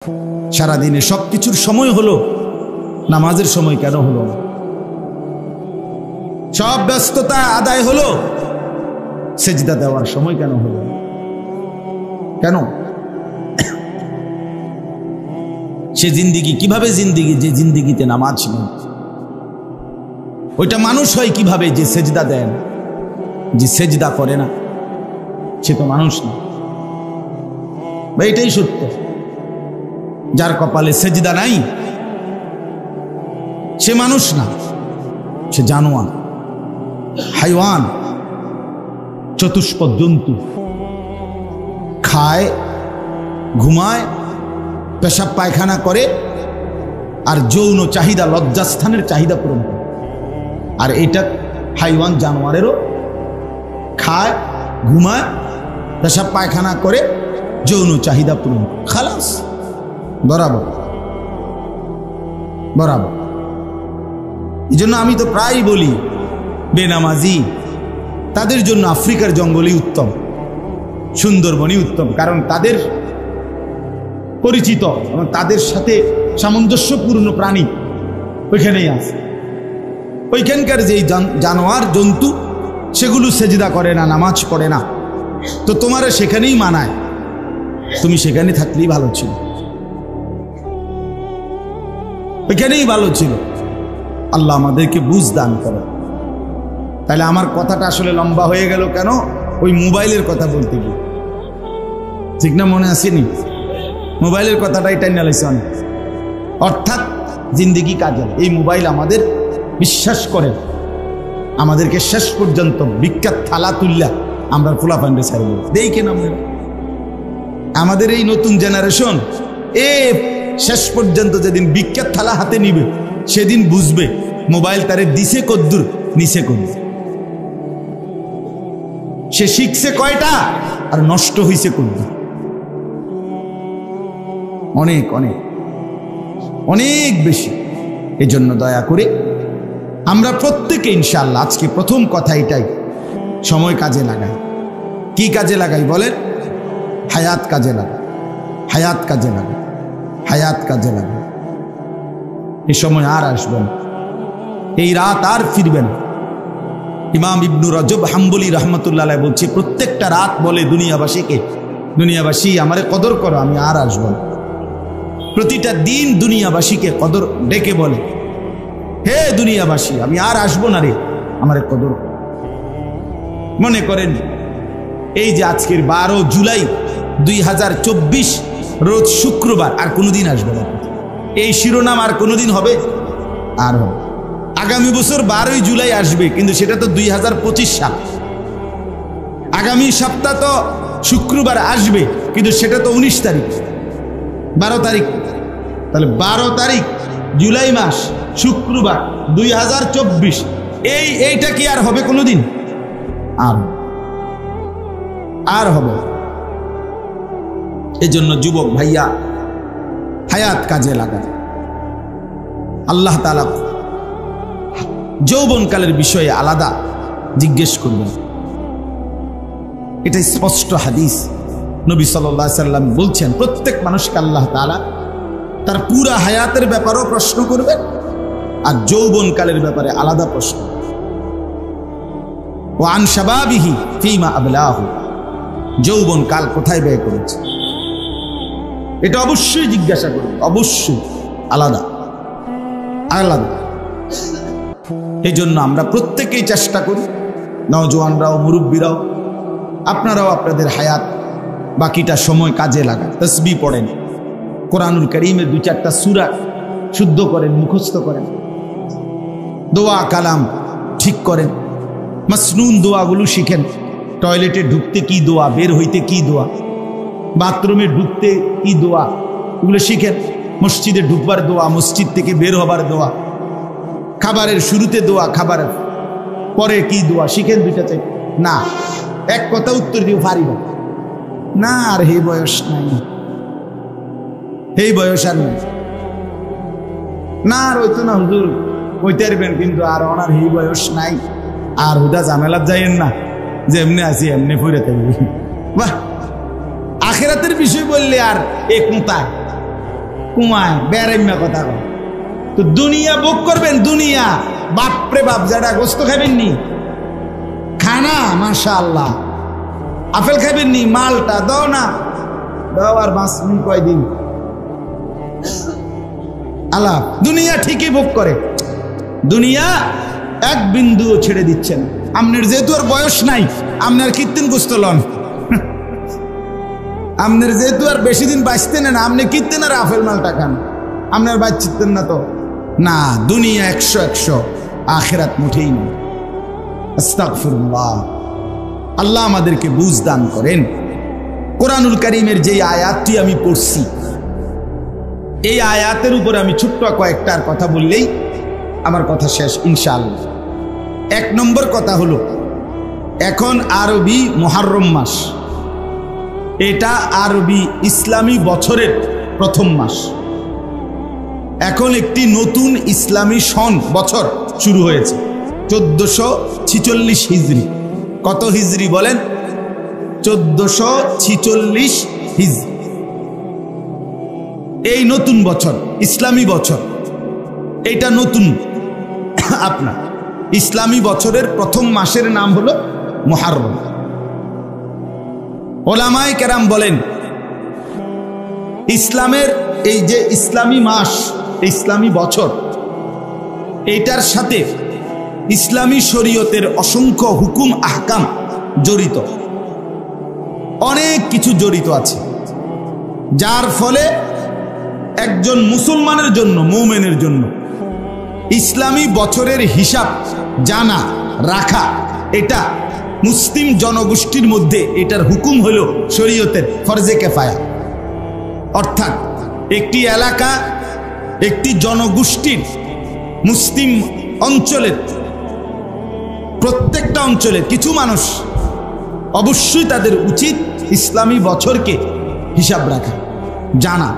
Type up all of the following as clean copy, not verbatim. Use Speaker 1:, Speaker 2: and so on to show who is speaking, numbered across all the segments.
Speaker 1: সারা দিনে সবকিছুর সময় হলো, নামাজের সময় কেন হলো না? সব ব্যস্ততা আদায় হলো, সেজদা দেওয়ার সময় কেন হলো? কেন? সে জিন্দিগি কিভাবে জিন্দিগি যে জিন্দিগিতে নামাজ নেই? ওইটা মানুষ হয় কিভাবে যে সেজদা দেন, যে সেজদা করে না? সে তো মানুষ না। এটাই সত্য। যার কপালে সেজদা নাই সে মানুষ না, সে জানোয়ার, হাইওয়ান, চতুষ্পদ জন্তু। খায়, ঘুমায়, পেশাব পায়খানা করে, আর যৌন চাহিদা, লজ্জাস্থানের চাহিদা পূরণ করে। আর এটা হাইওয়ান, জানোয়ারেরও খায়, ঘুমায়, পেশাব পায়খানা করে, যৌন চাহিদা পূরণ করে। খালাস, বরাবর বরাবর। এই জন্য আমি তো প্রায় বলি, বেনামাজি তাদের জন্য আফ্রিকার জঙ্গলই উত্তম, সুন্দরবনই উত্তম। কারণ তাদের পরিচিত এবং তাদের সাথে সামঞ্জস্যপূর্ণ প্রাণী ওইখানেই আছে। ওইখানকার যেই জানোয়ার জন্তু সেগুলো সেজদা করে না, নামাজ পড়ে না, তো তোমার সেখানেই মানায়। তুমি সেখানে থাকলেই ভালো ছিল, ওইখানেই ভালো ছিল। আল্লাহ আমাদেরকে বুঝ দান করে। তাহলে আমার কথাটা আসলে লম্বা হয়ে গেল কেন? ওই মোবাইলের কথা বলতে গিয়ে, ঠিক না? মনে আসেনি? মোবাইলের কথাটাই টাইনা লাইছে অনেক। অর্থাৎ জিন্দিগি কাজে এই মোবাইল আমাদের বিশ্বাস করে, আমাদেরকে শেষ পর্যন্ত বিখ্যাত থালা তুল্লা আমরা ফুলা পান্ডে ছাড়ব দেই কেন? আমাদের এই নতুন জেনারেশন শেষ পর্যন্ত যেদিন বিখ্যাত থালা হাতে নিবে সেদিন বুঝবে মোবাইল তারে দিছে কদ্দুর, নিছে কদ্দুর, সে শিখছে কয়টা আর নষ্ট হইছে কদ্দুর। অনেক অনেক অনেক বেশি। এজন্য দয়া করে আমরা প্রত্যেকে ইনশাআল্লাহ, আজকে প্রথম কথা এটাই, সময় কাজে লাগাই। কি কাজে লাগাই বলেন? হায়াত কাজে লাগাই, হায়াত কাজে লাগাই, হায়াত কাজে লাগাই। এই সময় আর আসবেন, এই রাত আর ফিরবেন। ইমাম ইবনু রজব হাম্বলি রহমতুল্লাহ বলছে, প্রত্যেকটা রাত বলে দুনিয়াবাসীকে, দুনিয়াবাসী আমারে কদর করো, আমি আর আসব না। প্রতিটা দিন দুনিয়াবাসীকে কদর ডেকে বলে, হে দুনিয়াবাসী, আমি আর আসবো না রে, আমারে কদর। মনে করেন এই যে আজকের 12 জুলাই 2024 রোজ শুক্রবার, আর কোনোদিন আসবে না। এই শিরোনাম আর কোনোদিন হবে? আর হবে। আগামী বছর 12 জুলাই আসবে, কিন্তু সেটা তো 2025 সাল। আগামী সপ্তাহ তো শুক্রবার আসবে, কিন্তু সেটা তো 19 তারিখ, 12 তারিখ। তাহলে 12 তারিখ জুলাই মাস, শুক্রবার, 2024। এইটা কি আর হবে কোনোদিন? আর হবে। এই জন্য যুবক ভাইয়া, হায়াত কাজে লাগা। আল্লাহ তাআলা যৌবনকালের বিষয়ে আলাদা জিজ্ঞেস করবেন, এটা স্পষ্ট হাদিস। নবী সাল্লাল্লাহু আলাইহি সাল্লাম বলছেন, প্রত্যেক মানুষকে আল্লাহ তাআলা তার পুরা হায়াতের ব্যাপারেও প্রশ্ন করবেন, আর যৌবনকালের ব্যাপারে আলাদা প্রশ্ন। ওয়া আন শাবাবিহি ফীমা আবলাহু, যৌবনকাল কোথায় ব্যয় করেছে, এটা অবশ্যই জিজ্ঞাসা করবে, অবশ্যই আলাদা আলাদা। এই জন্য আমরা প্রত্যেকেই চেষ্টা করি, নওজোয়ানরাও, মুরব্বীরাও, আপনারাও আপনাদের হায়াত বাকিটা সময় কাজে লাগান। তাসবিহ পড়েন, কোরআনুল কারীমের 2-4টা সূরা শুদ্ধ করেন, মুখস্থ করেন, দোয়া কালাম ঠিক করেন, মাসনুন দোয়াগুলো শিখেন। টয়লেটে ঢুকতে কি দোয়া, বের হইতে কি দোয়া, বাথরুমে ঢুকতে কি দোয়া, এগুলো শিখেন। মসজিদে ঢুকবার দোয়া, মসজিদ থেকে বের হবার দোয়া, খাবারের শুরুতে দোয়া, খাবারের পরে কি দোয়া শিখেন। 2টা 4 না, এক কথা উত্তর দিয়ে পারি না। আর হে বয়স নাই, এই বয়স আর নাই, না আর হইতো না হুজুর, হইতে পারবেন, কিন্তু আর ওনার এই বয়স নাই। আর হুদা ঝামেলাত যাইয়েন না, যে এমনি আছি এমনি ফুরে থাকবি। বাহ, আখেরাতের বিষয় বললে আর এক মোতায় কুমায় বেড়াইমা কথা কয়। তো দুনিয়া ভোগ করবেন, দুনিয়া বাপরে বাপ। যারা গোস্ত খাবেন নি, খানা মাশাআল্লাহ। আপেল খাবেন নি, মালটা দাও না, দাও আর বাঁচবেন কয়দিন। আল্লাহ দুনিয়া ঠিকই ভোগ করে, দুনিয়া এক বিন্দুও ছেড়ে দিচ্ছেন। আপনার যেহেতু আর বয়স নাই, আপনার কীর্তন গোস্ত লন। আপনার যেহেতু আর বেশি দিন বাঁচতেন না, আপনি কীর্তন আর আপেল মালটা খান, আপনার বাঁচতেন না তো। না, দুনিয়া 100 আখিরাত মুঠেই নেই। আস্তাগফিরুল্লাহ। আল্লাহ আমাদেরকে বুঝ দান করেন। কোরআনুল কারীমের যে আয়াতটি আমি পড়ছি, এই আয়াতের উপর আমি ছোট্ট কয়েকটা কথা বললেই আমার কথা শেষ ইনশাআল্লাহ। 1 নম্বর কথা হলো, এখন আরবি মুহররম মাস, এটা আরবি ইসলামী বছরের প্রথম মাস। এখন একটি নতুন ইসলামী সন বছর শুরু হয়েছে, 1446 হিজরি। কত হিজরি বলেন? 1446 হিজরি। এই নতুন বছর, ইসলামী বছর, এটা নতুন। আপনার ইসলামী বছরের প্রথম মাসের নাম হলো মুহররম। ওলামায়ে কেরাম বলেন, ইসলামের এই যে ইসলামী মাস, ইসলামী বছর, এইটার সাথে ইসলামী শরীয়তের অসংখ্য হুকুম আহকাম জড়িত, অনেক কিছু জড়িত আছে, যার ফলে একজন মুসলমানের জন্য, মুমিনের জন্য ইসলামী বছরের হিসাব জানা রাখা, এটা মুসলিম জনগোষ্ঠীর মধ্যে এটার হুকুম হলো শরীয়তের ফরজে কিফায়া। অর্থাৎ একটি এলাকা, একটি জনগোষ্ঠীর, মুসলিম অঞ্চলের প্রত্যেকটা অঞ্চলের কিছু মানুষ অবশ্যই তাদের উচিত ইসলামী বছরকে হিসাব রাখা, জানা,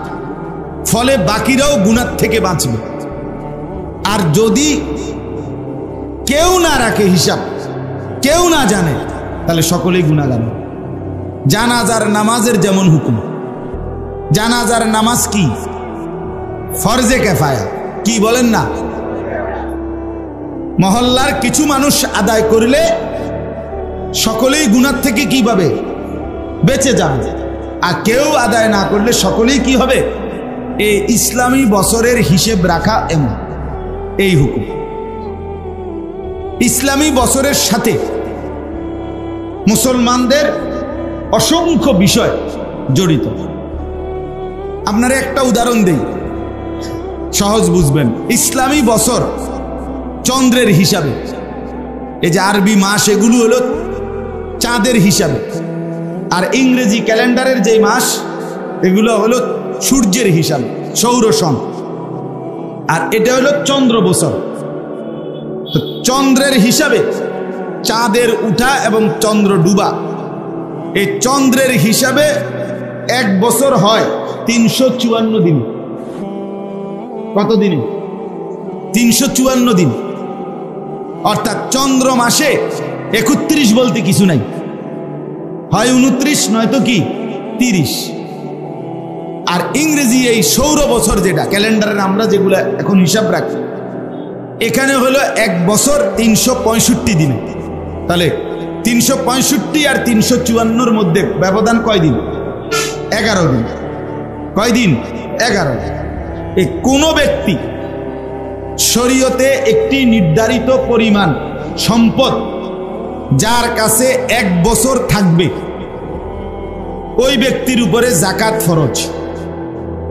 Speaker 1: ফলে বাকিরাও গুনাহ থেকে বাঁচবে। আর যদি কেউ না রাখে হিসাব, কেউ না জানে, তাহলে সকলেই গুনাহগার। জানাজার নামাজের যেমন হুকুম, জানাজার নামাজ কি? ফরজে কিফায়া। কি বলেন না? মহল্লার কিছু মানুষ আদায় করলে সকলেই গুনাহ থেকে কি পাবে? বেঁচে যাবে। আর কেউ আদায় না করলে সকলেই কি হবে? এই ইসলামী বছরের হিসেব রাখা, এমন এই হুকুম। ইসলামী বছরের সাথে মুসলমানদের অসংখ্য বিষয় জড়িত। আপনারা একটা উদাহরণ দেই, সহজ বুঝবেন। ইসলামী বছর চন্দ্রের হিসাবে, এই যে আরবি মাস, এগুলো হলো চাঁদের হিসাবে। আর ইংরেজি ক্যালেন্ডারের যে মাস, এগুলো হলো সূর্যের হিসাবে, সৌর সন। আর এটা হলো চন্দ্র বছর। তো চন্দ্রের হিসাবে চাঁদের উঠা এবং চন্দ্র ডুবা, এই চন্দ্রের হিসাবে এক বছর হয় 354 দিন। কত দিনে? 354 দিন। অর্থাৎ চন্দ্র মাসে 31 বলতে কিছু নাই, হয় 29 নয়তো কি 30। আর ইংরেজি এই সৌর বছর, যেটা ক্যালেন্ডারের আমরা যেগুলো এখন হিসাব রাখি, এখানে হলো এক বছর 365 দিন। তাহলে 365 আর 354 মধ্যে ব্যবধান কয় দিন? 11 দিন। কয় দিন? 11। এই কোনো ব্যক্তি শরীয়তে একটি নির্ধারিত পরিমাণ সম্পদ যার কাছে এক বছর থাকবে, ওই ব্যক্তির উপরে যাকাত ফরজ।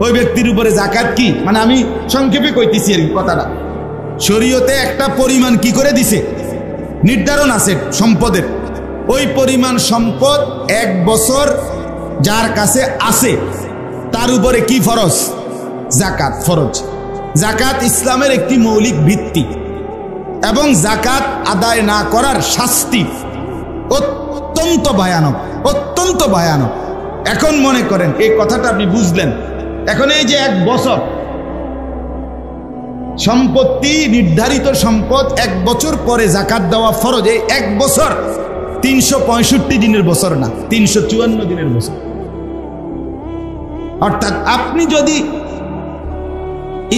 Speaker 1: ওই ব্যক্তির উপরে যাকাত কি? মানে আমি সংক্ষেপে কইতেছি আর কথাটা। শরীয়তে একটা পরিমাণ কি করে দিছে, নির্ধারণ আছে সম্পদের। ওই পরিমাণ সম্পদ এক বছর যার কাছে আছে, তার উপরে কি ফরজ? যাকাত ফরজ। যাকাত ইসলামের একটি মৌলিক ভিত্তি, এবং যাকাত আদায় না করার শাস্তি অত্যন্ত ভয়ানক, অত্যন্ত ভয়ানক। এখন মনে করেন, এই কথাটা আপনি বুঝলেন। এখন এই যে এক বছর সম্পত্তি, নির্ধারিত সম্পদ, এক বছর পরে যাকাত দেওয়া ফরজ। এই এক বছর 365 দিনের বছর না, 354 দিনের বছর। অর্থাৎ আপনি যদি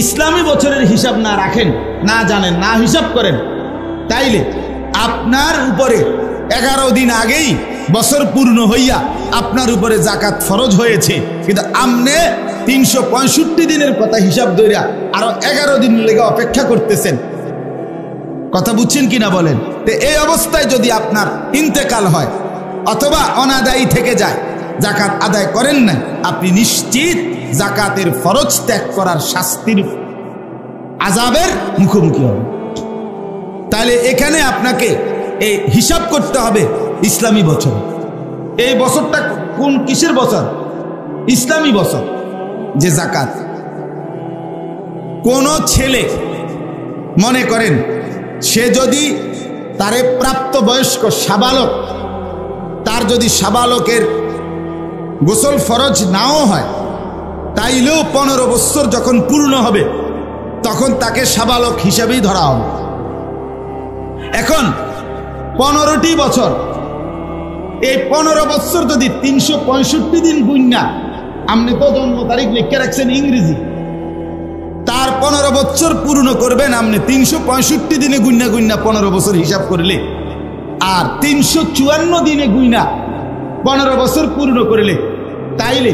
Speaker 1: ইসলামী বছরের হিসাব না রাখেন, না জানেন, না হিসাব করেন, তাইলে আপনার উপরে 11 দিন আগেই বছর পূর্ণ হইয়া আপনার উপরে যাকাত ফরজ হয়েছে, কিন্তু আপনি 365 দিনের কথা হিসাব ধইরা আরো 11 দিন লেগে অপেক্ষা করতেছেন। কথা বুঝছেন কিনা বলেন? তো এই অবস্থায় যদি আপনার ইন্তেকাল হয় অথবা অনাদায়ী থেকে যায়, যাকাত আদায় করেন না, আপনি নিশ্চিত যাকাতের ফরজ ত্যাগ করার শাস্তির আযাবের মুখোমুখি হবেন। তাহলে এখানে আপনাকে এই হিসাব করতে হবে ইসলামী বছর। এই বছরটা কোন কিসের বছর? ইসলামী বছর। যে যাকাত কোন ছেলে মনে করেন সে যদি তারে প্রাপ্তবয়স্ক সাবালক, তার যদি সাবালকের গোসল ফরজ নাও হয়, তাইলেও 15 বছর যখন পূর্ণ হবে তখন তাকে সাবালক হিসেবেই ধরা হবে। এখন 15টি বছর, এই 15 বছর যদি 365 দিন গুণনা, আপনি তো জন্ম তারিখ লিখে রাখছেন ইংরেজি, তার 15 বছর পূর্ণ করবেন আপনি 365 দিনে গুণনা 15 বছর হিসাব করলে, আর 354 দিনে গুণনা 15 বছর পূর্ণ করলে, তাইলে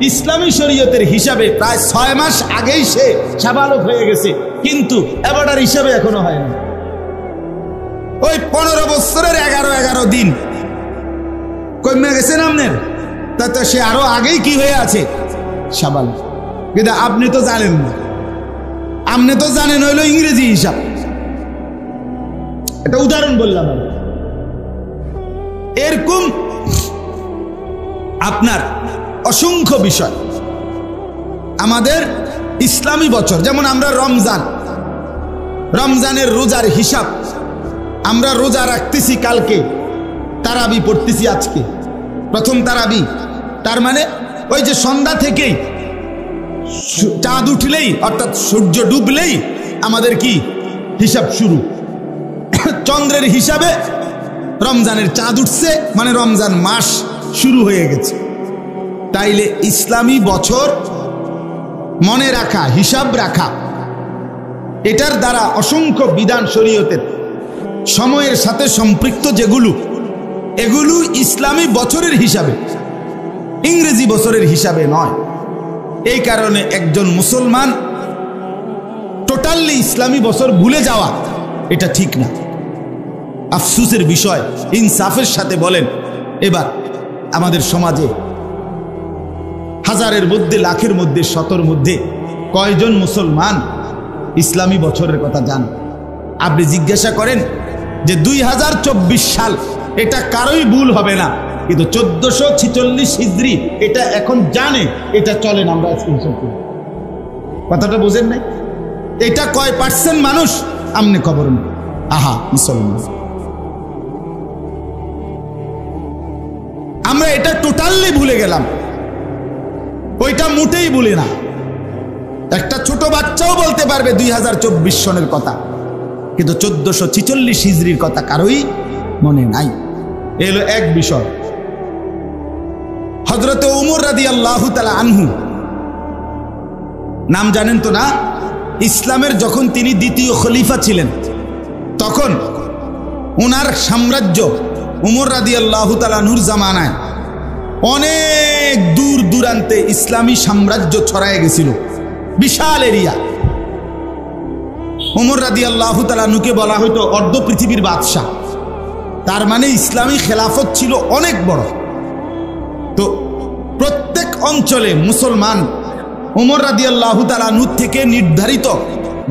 Speaker 1: ইসলামী শরীয়তের হিসাবে প্রায় 6 মাস আগেই সে সাবালক হয়ে গেছে, কিন্তু এবারটার হিসাবে এখনো হয় না। ওই 15 বছরের 11 দিন কমে গেছে না আপনার, তাতে সে আরো আগেই কি হয়ে আছে? সাবালক। কিন্তু আপনি তো জানেন না, আপনি তো জানেন হইলো ইংরেজি হিসাব। এটা উদাহরণ বললাম। এরকম আপনার অসংখ্য বিষয় আমাদের ইসলামী বছর, যেমন আমরা রমজানের রোজার হিসাব, আমরা রোজা রাখতেছি কালকে, তারাবি পড়তেছি আজকে, প্রথম তারাবি, তার মানে ওই যে সন্ধ্যা থেকেই চাঁদ উঠলেই অর্থাৎ সূর্য ডুবলেই আমাদের কি হিসাব শুরু। চন্দ্রের হিসাবে রমজানের চাঁদ উঠছে মানে রমজান মাস শুরু হয়ে গেছে। তাইলে ইসলামী বছর মনে রাখা, হিসাব রাখা, এটার দ্বারা অসংখ্য বিধান শরীয়তের সময়ের সাথে সম্পৃক্ত যেগুলো, এগুলো ইসলামী বছরের হিসাবে, ইংরেজি বছরের হিসাবে নয়। এই কারণে একজন মুসলমান টোটালি ইসলামী বছর ভুলে যাওয়া এটা ঠিক না। আফসোসের বিষয়, ইনসাফের সাথে বলেন, এবার আমাদের সমাজে হাজারের মধ্যে, লাখের মধ্যে, শতর মধ্যে কয়জন মুসলমান ইসলামী বছরের কথা জান? আপনি জিজ্ঞাসা করেন যে 2024 সাল, এটা কারোই ভুল হবে না, কিন্তু 1446 হিজরি এটা এখন জানে, এটা চলেন আমরা কথাটা বোঝেন নাই? এটা কয় পার্সেন্ট মানুষ আমনে খবর নেই। আহা মুসলমান, আমরা এটা টোটালি ভুলে গেলাম, ওইটা মোটেই ভুলে না। একটা ছোট বাচ্চাও বলতে পারবে 2024 সনের কথা, কিন্তু 1446 হিজরির কথা কারোই মনে নাই। এলো এক বিষয়। হযরতে ওমর রাদিয়াল্লাহু তাআলা আনহু, নাম জানেন তো না? ইসলামের যখন তিনি দ্বিতীয় খলিফা ছিলেন, তখন ওনার সাম্রাজ্য ওমর রাদিয়াল্লাহু তাআলা আনহুর জামানায় অনেক দূর দূরান্তে ইসলামী সাম্রাজ্য ছড়ায় গেছিল, বিশাল এরিয়া। ওমর রাদিয়াল্লাহু তাআলা আনহুকে বলা হয়তো অর্ধ পৃথিবীর বাদশাহ, তার মানে ইসলামী খেলাফত ছিল অনেক বড়। তো প্রত্যেক অঞ্চলে মুসলমান ওমর রাদিয়াল্লাহু তাআলা আনহু থেকে নির্ধারিত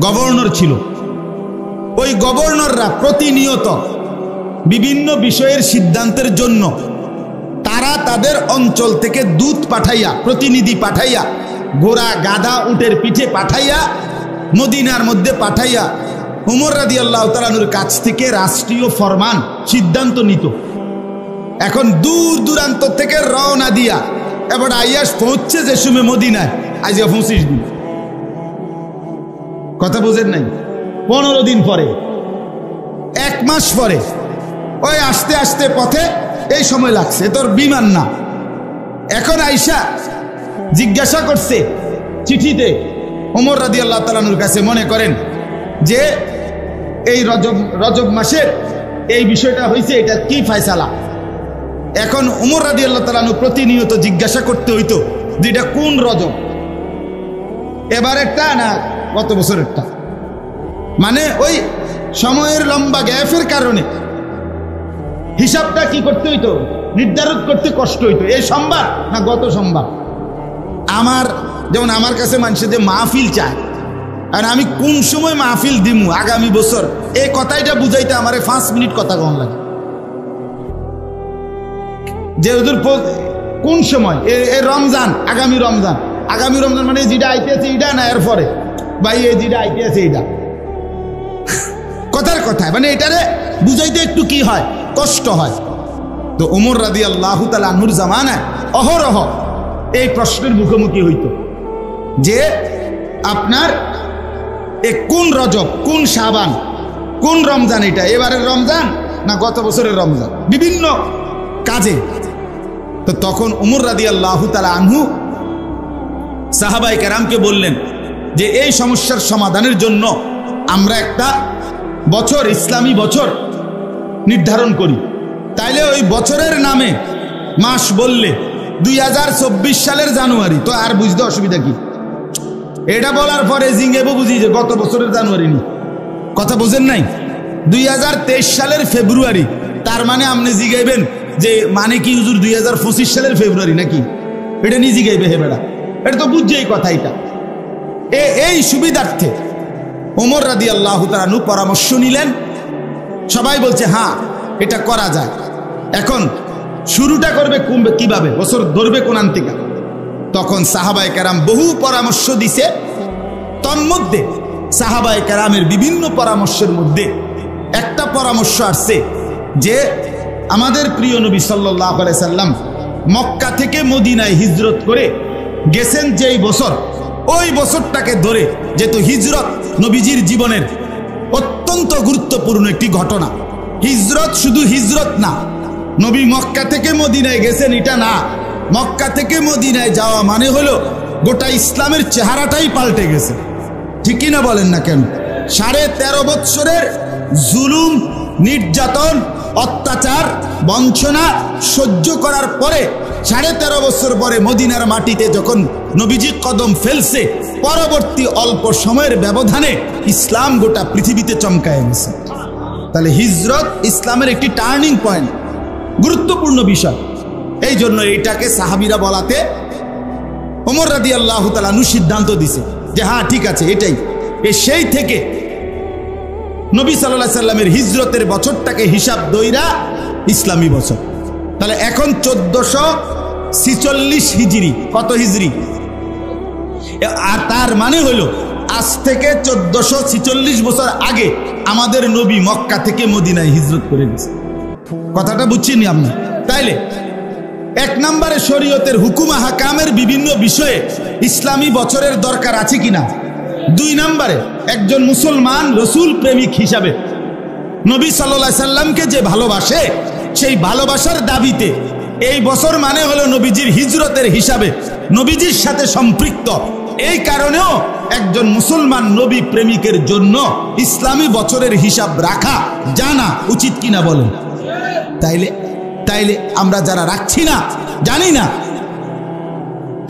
Speaker 1: গভর্নর ছিল। ওই গভর্নররা প্রতিনিয়ত বিভিন্ন বিষয়ের সিদ্ধান্তের জন্য তারা তাদের অঞ্চল থেকে দূত পাঠাইয়া, প্রতিনিধি পাঠাইয়া, ঘোড়া গাধা উটের পিঠে পাঠাইয়া, মদিনার মধ্যে পাঠাইয়া ওমর রাদিয়াল্লাহু তাআলা আনহুর কাছ থেকে রাষ্ট্রীয় ফরমান, সিদ্ধান্ত নিত। এখন দূর দূরান্ত থেকে রওনা দিয়া এবার আইয়াস পৌঁছছে যে সময় মদিনায়, আজ 25 দিন, কথা বোঝেন নাই? 15 দিন পরে, 1 মাস পরে, ওই আস্তে আস্তে পথে এই সময় লাগছে, তোর বিমান না। এখন আইসা জিজ্ঞাসা করছে চিঠিতে ওমর রাদিয়াল্লাহু তাআলা আনহুর কাছে মনে করেন যে এই রজব মাসের এই বিষয়টা হয়েছে, এটা কি ফয়সালা। এখন ওমর রাদিয়াল্লাহু তাআলা আনহু প্রতিনিয়ত জিজ্ঞাসা করতে হইতো যে এটা কোন রজব, এবারেরটা না গত বছরেরটা। মানে ওই সময়ের লম্বা গ্যাপের কারণে হিসাবটা কি করতে হইতো, নির্ধারণ করতে কষ্ট হইতো, এই সোমবার না গত সোমবার। যেমন আমার কাছে মানুষের যে মাহফিল চায়, আর আমি কোন সময় মাহফিল দিমু আগামী বছর, এই কথাটা বুঝাইতে আমার 5 মিনিট কথা কম লাগে। যে হুজুর কোন সময়, এই রমজান, আগামী রমজান মানে যেটা আইতেছে এটা না এরপরে, ভাই এই যেটা আইতেছে এটা কথার কথায়, মানে এটারে বুঝাইতে একটু কি হয়, কষ্ট হয়। তো ওমর রাদিয়াল্লাহু তাআলা আনহুর জামানায় অহরহ এই প্রশ্নের মুখোমুখি হইত যে আপনার কোন রজব, কোন শাবান, কোন রমজান, এটা এবারের রমজান না গত বছরের রমজান, বিভিন্ন কাজে। তো তখন ওমর রাদিয়াল্লাহু তাআলা আনহু সাহাবায়ে কেরামকে বললেন যে এই সমস্যার সমাধানের জন্য আমরা একটা বছর, ইসলামী বছর নির্ধারণ করি। তাইলে ওই বছরের নামে মাস বললে 2024 সালের জানুয়ারি, তো আর বুঝতে অসুবিধা কি? এটা বলার পরে জিঙ্গেবো বুঝি যে গত বছরের জানুয়ারি নি, কথা বোঝেন নাই। 2023 সালের ফেব্রুয়ারি, তার মানে আপনি জিগাইবেন যে মানে কি হুজুর 2025 সালের ফেব্রুয়ারি নাকি? এটা নি জিগাইবে হে বেড়া, এটা তো বুঝছে এই কথা। এটা এই সুবিধার্থে ওমর রাদিয়াল্লাহু তাআলা আনহু পরামর্শ নিলেন। সবাই বলছে হ্যাঁ এটা করা যায়। এখন শুরুটা করবে কিভাবে, বছর ধরবে কোন থেকে? তখন সাহাবায়ে কেরাম বহু পরামর্শ দিছে। তন্মধ্যে সাহাবায়ে কেরামের বিভিন্ন পরামর্শের মধ্যে একটা পরামর্শ আসছে যে আমাদের প্রিয় নবী সাল্লাল্লাহু আলাইহি সাল্লাম মক্কা থেকে মদিনায় হিজরত করে গেছেন যেই বছর, ওই বছরটাকে ধরে, যেহেতু হিজরত নবীজির জীবনের অত্যন্ত গুরুত্বপূর্ণ একটি ঘটনা। হিজরত শুধু হিজরত না, নবী মক্কা থেকে মদিনায় গেছেন এটা না, মক্কা থেকে মদিনায় যাওয়া মানে হলো গোটা ইসলামের চেহারাটাই পাল্টে গেছে। ঠিকই না বলেন না কেন? 13.5 বৎসরের জুলুম, নির্যাতন, অত্যাচার, বঞ্চনা সহ্য করার পরে 13.5 বছর পরে মদিনার মাটিতে যখন নবীজি কদম ফেলছে, পরবর্তী অল্প সময়ের ব্যবধানে ইসলাম গোটা পৃথিবীতে চমকায় গেছে। তাহলে হিজরত ইসলামের একটি টার্নিং পয়েন্ট, গুরুত্বপূর্ণ বিষয়। এই জন্য এইটাকে সাহাবীরা বলাতে ওমর রাদিয়াল্লাহু তাআলা আনহু সিদ্ধান্ত দিছে যে হ্যাঁ ঠিক আছে এটাই। সেই থেকে নবী সাল্লাল্লাহু আলাইহি সাল্লামের হিজরতের বছরটাকে হিসাব দইরা ইসলামী বছর। তাহলে এখন 1446 হিজরি, কত হিজরি? আর তার মানে হলো আজ থেকে 1446 বছর আগে আমাদের নবী মক্কা থেকে মদিনায় হিজরত করে গেছে। কথাটা বুঝছিনি আপনার? তাইলে 1 নম্বরে শরীয়তের হুকুম হাকামের বিভিন্ন বিষয়ে ইসলামী বছরের দরকার আছে কিনা। 2 নম্বরে একজন মুসলমান রসুল প্রেমিক হিসাবে নবী সাল্লাল্লাহু আলাইহি সাল্লামকে যে ভালোবাসে, সেই ভালোবাসার দাবিতে এই বছর মানে হলো নবীজির হিজরতের হিসাবে, নবীজির সাথে সম্পৃক্ত। এই কারণেও একজন মুসলমান নবী প্রেমিকের জন্য ইসলামী বছরের হিসাব রাখা জানা উচিত কিনা বলেন? তাইলে আমরা যারা রাখছি না, জানি না,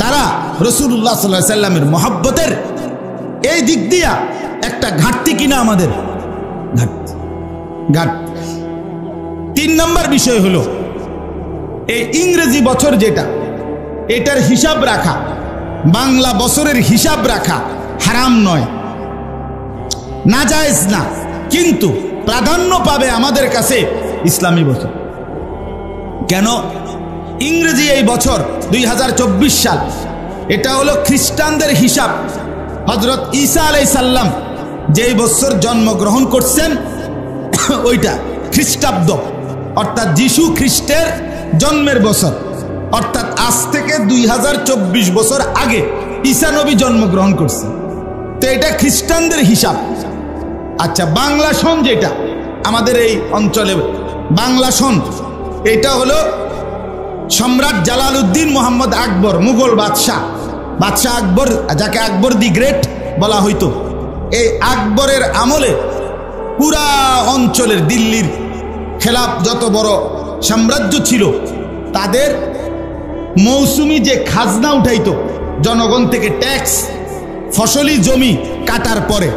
Speaker 1: তারা রাসূলুল্লাহ সাল্লাল্লাহু আলাইহি সাল্লামের মহব্বতের এই দিক দিয়া একটা ঘাটতি কিনা আমাদের, ঘাটতি। 3 নম্বর বিষয় হলো এই ইংরেজি বছর যেটা, এটার হিসাব রাখা, বাংলা বছরের হিসাব রাখা হারাম নয়, নাজায়েজ না, কিন্তু প্রাধান্য পাবে আমাদের কাছে ইসলামী বছর। কেন? ইংরেজি এই বছর 2024 সাল, এটা হলো খ্রিস্টানদের হিসাব। হযরত ঈসা আলাইহিস সালাম যেই বছর জন্মগ্রহণ করছেন ওইটা খ্রিস্টাব্দ, অর্থাৎ যিশু খ্রিস্টের জন্মের বছর, অর্থাৎ আজ থেকে 2024 বছর আগে ঈসা নবী জন্মগ্রহণ করছে। তো এটা খ্রিস্টানদের হিসাব। আচ্ছা, বাংলা সন যেটা আমাদের এই অঞ্চলে বাংলা সন, এটা হলো সম্রাট জালালউদ্দিন মোহাম্মদ আকবর, মুঘল বাদশাহ বাদশাহ আকবর, যাকে আকবর দি গ্রেট বলা হইতো, এই আকবরের আমলে পুরা অঞ্চলের দিল্লির খেলাফ যত বড় সাম্রাজ্য ছিল তাদের মৌসুমি যে খাজনা উঠাইতো জনগণ থেকে, ট্যাক্স, ফসলি জমি কাটার পরে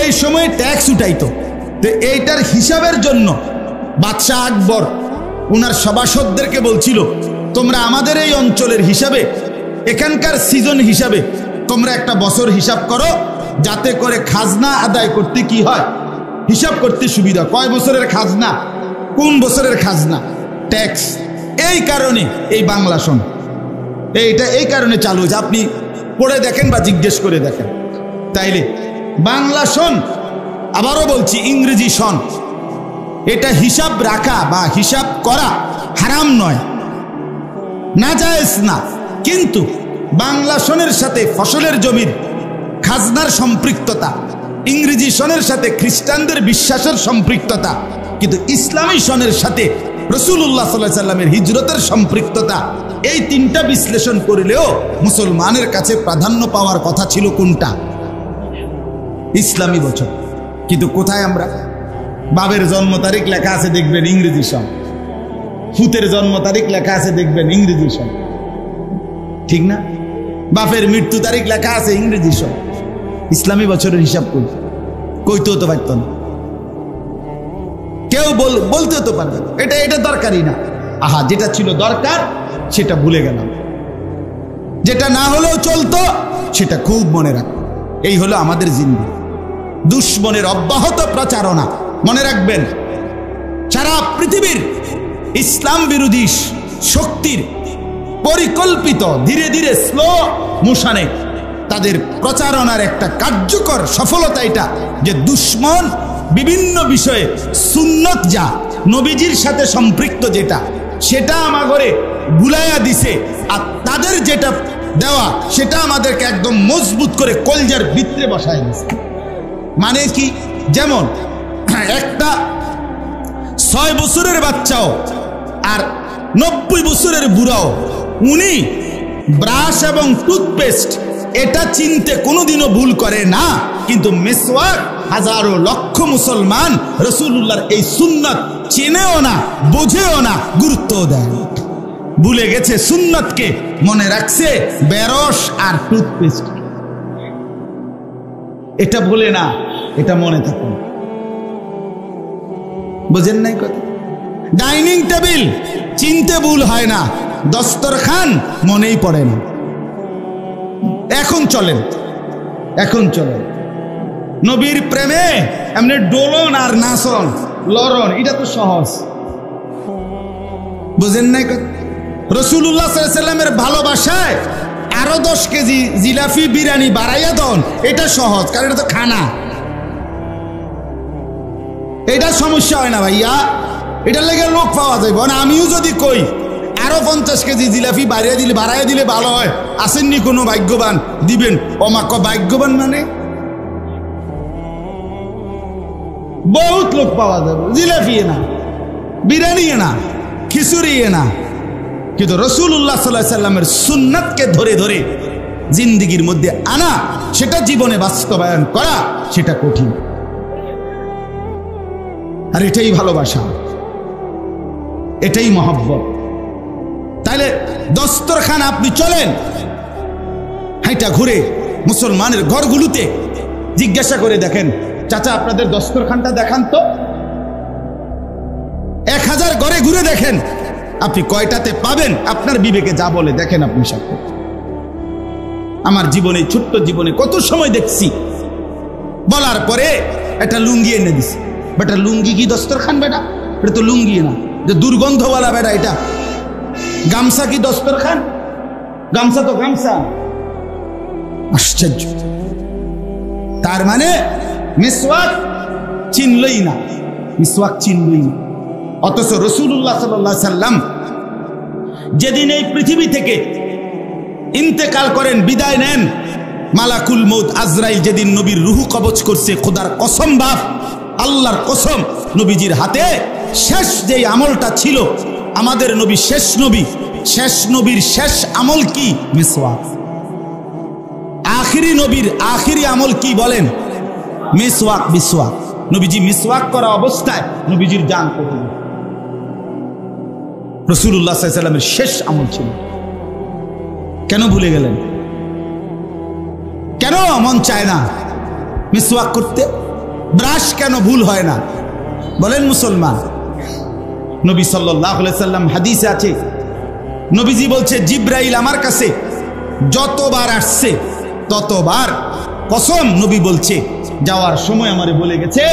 Speaker 1: এই সময় ট্যাক্স উঠাইতো। তো এইটার হিসাবের জন্য বাদশাহ আকবর উনার সভাসদদেরকে বলছিল, তোমরা আমাদের এই অঞ্চলের হিসাবে, এখানকার সিজন হিসাবে তোমরা একটা বছর হিসাব করো, যাতে করে খাজনা আদায় করতে কি হয়, হিসাব করতে সুবিধা। কয় বছরের খাজনা, কোন বছরের খাজনা, ট্যাক্স। এই কারণে এই বাংলা সন এইটা এই কারণে চালু হয়েছে। আপনি পড়ে দেখেন বা জিজ্ঞেস করে দেখেন। তাইলে বাংলা সন, আবারও বলছি ইংরেজি সন, এটা হিসাব রাখা বা হিসাব করা হারাম নয়, নাজায়েজ না, কিন্তু বাংলা সনের সাথে ফসলের জমির খাজনার সম্পৃক্ততা, ইংরেজি সনের সাথে খ্রিস্টানদের বিশ্বাসের সম্পৃক্ততা, কিন্তু ইসলামী সনের সাথে রাসূলুল্লাহ সাল্লাল্লাহু আলাইহি সাল্লামের হিজরতের সম্পৃক্ততা, এই তিনটা বিশ্লেষণ করলেও মুসলমানের কাছে প্রাধান্য পাওয়ার কথা ছিল কোনটা? ইসলামী বছর। কিন্তু কোথায় আমরা, বাবের জন্ম তারিখ লেখা আছে দেখবেন ইংরেজি সন, ফুতের জন্ম তারিখ লেখা আছে দেখবেন ইংরেজি সন, ঠিক না? বাপের মৃত্যু তারিখ লেখা আছে ইংরেজি সন। ইসলামী বছরের হিসাব করি, কইতেও তো পারত না, কেউ বলতেও তো পারবে এটা এটা দরকারই না। আহা, যেটা ছিল দরকার সেটা ভুলে গেলাম, যেটা না হলেও চলতো সেটা খুব মনে রাখো। এই হলো আমাদের জিন্দেগি। দুশ্মনের অব্যাহত প্রচারণা, মনে রাখবেন, সারা পৃথিবীর ইসলাম বিরোধী শক্তির পরিকল্পিত ধীরে ধীরে স্লো মোশনে তাদের প্রচারণার একটা কার্যকর সফলতা এটা যে দুশ্মন বিভিন্ন বিষয়ে সুন্নত, যা নবীজির সাথে সম্পৃক্ত যেটা, সেটা আমাগরে ভুলাইয়া দিছে, আর তাদের যেটা দেওয়া সেটা আমাদেরকে একদম মজবুত করে কলজার ভিতরে বসায় দিছে। মানে কি, যেমন একটা 6 বছরের বাচ্চাও আর 90 বছরের বুড়াও, উনি ব্রাশ এবং টুথপেস্ট এটা চিনতে কোনোদিনও ভুল করে না, কিন্তু মিসওয়াক হাজারো লক্ষ মুসলমান রাসূলুল্লাহর এই সুন্নাত চেনেও না, বোঝেও না, গুরুত্বও দেয় না, ভুলে গেছে সুন্নাতকে, মনে রাখছে ব্রাশ আর টুথপেস্ট। এটা ভুলে না, এটা মনে থাকুন, বুঝেন নাই কথা? ডাইনিং টেবিল চিনতে ভুল হয় না, দস্তরখান মনেই পড়ে না। এখন চলেন, এখন চলেন নবীর প্রেমে এমনি ডোলন আর নাচন লড়ন, এটা তো সহজ, বুঝেন নাই কথা? রাসূলুল্লাহ সাল্লাল্লাহু আলাইহি সাল্লামের ভালোবাসায় আরো 10 কেজি জিলাপি বিরিয়ানি বাড়াইয়া দেন, এটা সহজ, কারণ এটা তো খানা, এটা সমস্যা হয় না ভাইয়া, এটার লেগে লোক পাওয়া যাবে না। আমিও যদি কই আরো 50 কেজি জিলাপি বাড়াইয়া দিলে ভালো হয়, আসেননি কোনো ভাগ্যবান দিবেন, অমাক ভাগ্যবান মানে বহুত লোক পাওয়া যাবে, জিলাপি না, বিরিয়ানি না, খিচুড়ি না, কিন্তু রাসূলুল্লাহ সাল্লাল্লাহু আলাইহি সাল্লামের সুন্নাতকে ধরে ধরে জিন্দেগির মধ্যে আনা, সেটা জীবনে বাস্তবায়ন করা, সেটা কঠিন। আর এটাই ভালোবাসা, এটাই মহব্বত। তাইলে দস্তরখান আপনি চলেন, হাইটা ঘুরে মুসলমানের ঘরগুলোতে জিজ্ঞাসা করে দেখেন, চাচা আপনাদের দস্তরখানটা দেখান তো, 1000 ঘরে ঘুরে দেখেন, আপনি কয়টাতে পাবেন আপনার বিবেকে যা বলে দেখেন আপনি সাথে। আমার জীবনে, ছোট্ট জীবনে কত সময় দেখছি, বলার পরে একটা লুঙ্গি এনে দিছে, বেটা লুঙ্গি কি দস্তরখান? বেটা এটা তো লুঙ্গি না, যে দুর্গন্ধওয়ালা বেটা, এটা গামছা কি দস্তরখান? গামছা তো গামছা। আশ্চর্য। তার মানে মিসওয়াক চিনলই না, মিসওয়াক চিনলই না। অথচ রাসূলুল্লাহ সাল্লাল্লাহু আলাইহি সাল্লাম যেদিন এই পৃথিবী থেকে ইন্তেকাল করেন, বিদায় নেন, মালাকুল মউত আজরাইল যেদিন নবীর রূহ কবজ করছে, খোদার কসম বাপ, আল্লাহর কসম, নবীজির হাতে শেষ যেই আমলটা ছিল, আমাদের নবী শেষ নবী, শেষ নবীর শেষ আমল কি? মিসওয়াক। আখিরি নবীর আখিরি আমল কি বলেন? মিসওয়াক। মিসওয়াক নবীজি মিসওয়াক করা অবস্থায় নবীজির জান কেটে গেল। রাসূলুল্লাহ সাল্লাল্লাহু আলাইহি ওয়াসাল্লামের শেষ আমল ছিল। কেন ভুলে গেলেন? কেন মন চায় না মিসওয়াক করতে? ব্রাশ কেন ভুল হয় না বলেন মুসলমান? নবী সাল্লাল্লাহু আলাইহি ওয়াসাল্লাম হাদিসে আছে, নবীজি বলছে জিব্রাইল আমার কাছে যতবার আসছে ততবার কসম নবী বলছে যাওয়ার সময় আমারে বলে গেছে,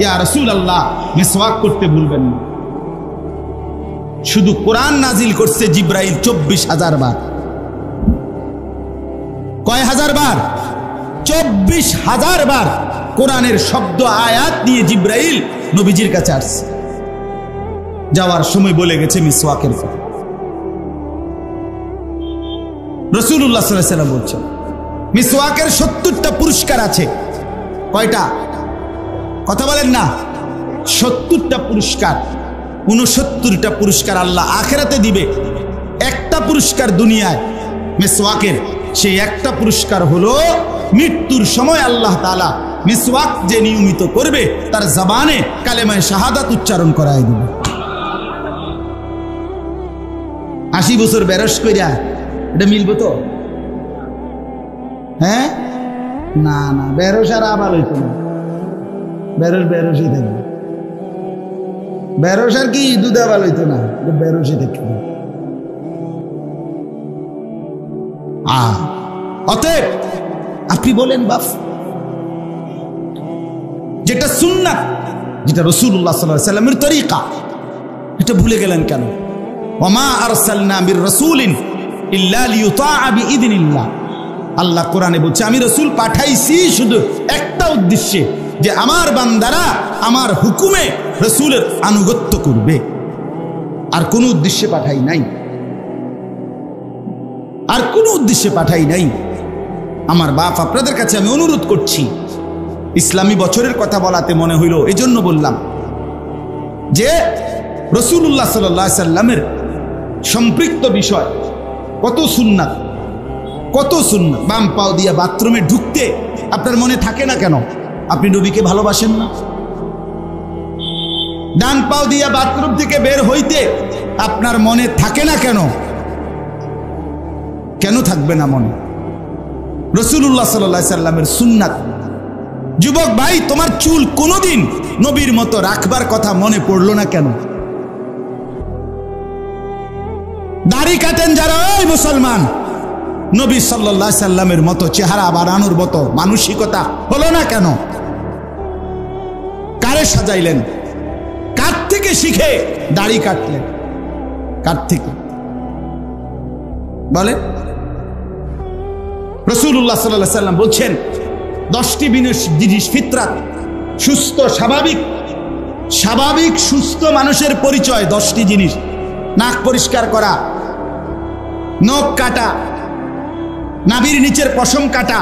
Speaker 1: ইয়া রাসূলুল্লাহ মিসওয়াক করতে ভুলবেন না। শুধু কোরআন নাজিল করছে জিব্রাইল 24,000 বার। কয় হাজার বার? 24,000 বার কোরআনের শব্দ আয়াত নিয়ে জিব্রাইল নবীজির কাছে আসছে। যাওয়ার সময় বলে গেছে মিসওয়াকের কথা। রাসূলুল্লাহ সাল্লাল্লাহু আলাইহি ওয়াসাল্লাম বলছেন মিসওয়াকের 70টা পুরস্কার আছে। কয়টা? কথা বলেন না। 70টা পুরস্কার। 69টা পুরস্কার আল্লাহ আখিরাতে দিবে। একটা পুরস্কার দুনিয়ায় মিসওয়াকের, সেই একটা পুরস্কার হলো মৃত্যুর সময় আল্লাহ তাআলা মিসওয়াক যে নিয়মিত করবে তার জবানে কালেমায়ে শাহাদাত উচ্চারণ করায় দিবে। 80 বছর বেরস কইরা এটা মিলবে তো? হ্যাঁ না না, বেরস আর আবাল হইতো না। বেরস বেরসই থাকবে। বেরস আর কি দুধ আবাল হইতো না, বেরসই থাকবে। অতএব আপনি বলেন বাপ, যেটা সুন্নাত, যেটা রাসূলুল্লাহ সাল্লাল্লাহু আলাইহি ওয়াসাল্লামের তরিকা, এটা ভুলে গেলেন কেন? ওমা আরসালনা মির রাসূলিন ইল্লা লিইউতাআ বিইذনিল্লাহ। আল্লাহ কোরআনে বলছে আমি রাসূল পাঠাইছি শুধু একটা উদ্দেশ্যে, যে আমার বান্দারা আমার হুকুমে রাসূলের আনুগত্য করবে। আর কোনো উদ্দেশ্যে পাঠাই নাই, আর কোনো উদ্দেশ্যে পাঠাই নাই। আমার বাপ আপনাদের কাছে আমি অনুরোধ করছি, ইসলামী বছরের কথা বলাতে মনে হইল, এই জন্য বললাম যে রাসূলুল্লাহ সাল্লাল্লাহু আলাইহি ওয়াসাল্লামের সম্পৃক্ত বিষয় কত সুন্নাত, কত সুন্নাত। বাম পাও দিয়া বাথরুমে ঢুকতে আপনার মনে থাকে না কেন? আপনি নবীকে ভালোবাসেন না? ডান পাও দিয়া বাথরুম থেকে বের হইতে আপনার মনে থাকে না কেন? কেন থাকবে না মনে? রাসূলুল্লাহ সাল্লাল্লাহু আলাইহি ওয়াসাল্লামের সুন্নাত। যুবক ভাই, তোমার চুল কোনোদিন নবীর মতো রাখবার কথা মনে পড়লো না কেন? দাড়ি কাটেন যারা, ওই মুসলমান, নবী সাল্লাল্লাহু আলাইহি ওয়াসাল্লামের মতো চেহারা বানানোর মতো মানসিকতা হলো না কেন? কারে সাজাইলেন? কার থেকে শিখে দাড়ি কাটলেন? কার থেকে বলেন? রাসূলুল্লাহ সাল্লাল্লাহু আলাইহি ওয়াসাল্লাম বলছেন 10টি জিনিস ফিতরাত, সুস্থ স্বাভাবিক স্বাভাবিক সুস্থ মানুষের পরিচয় 10টি জিনিস। নাক পরিষ্কার করা, নখ কাটা, নাভির নিচের পশম কাটা,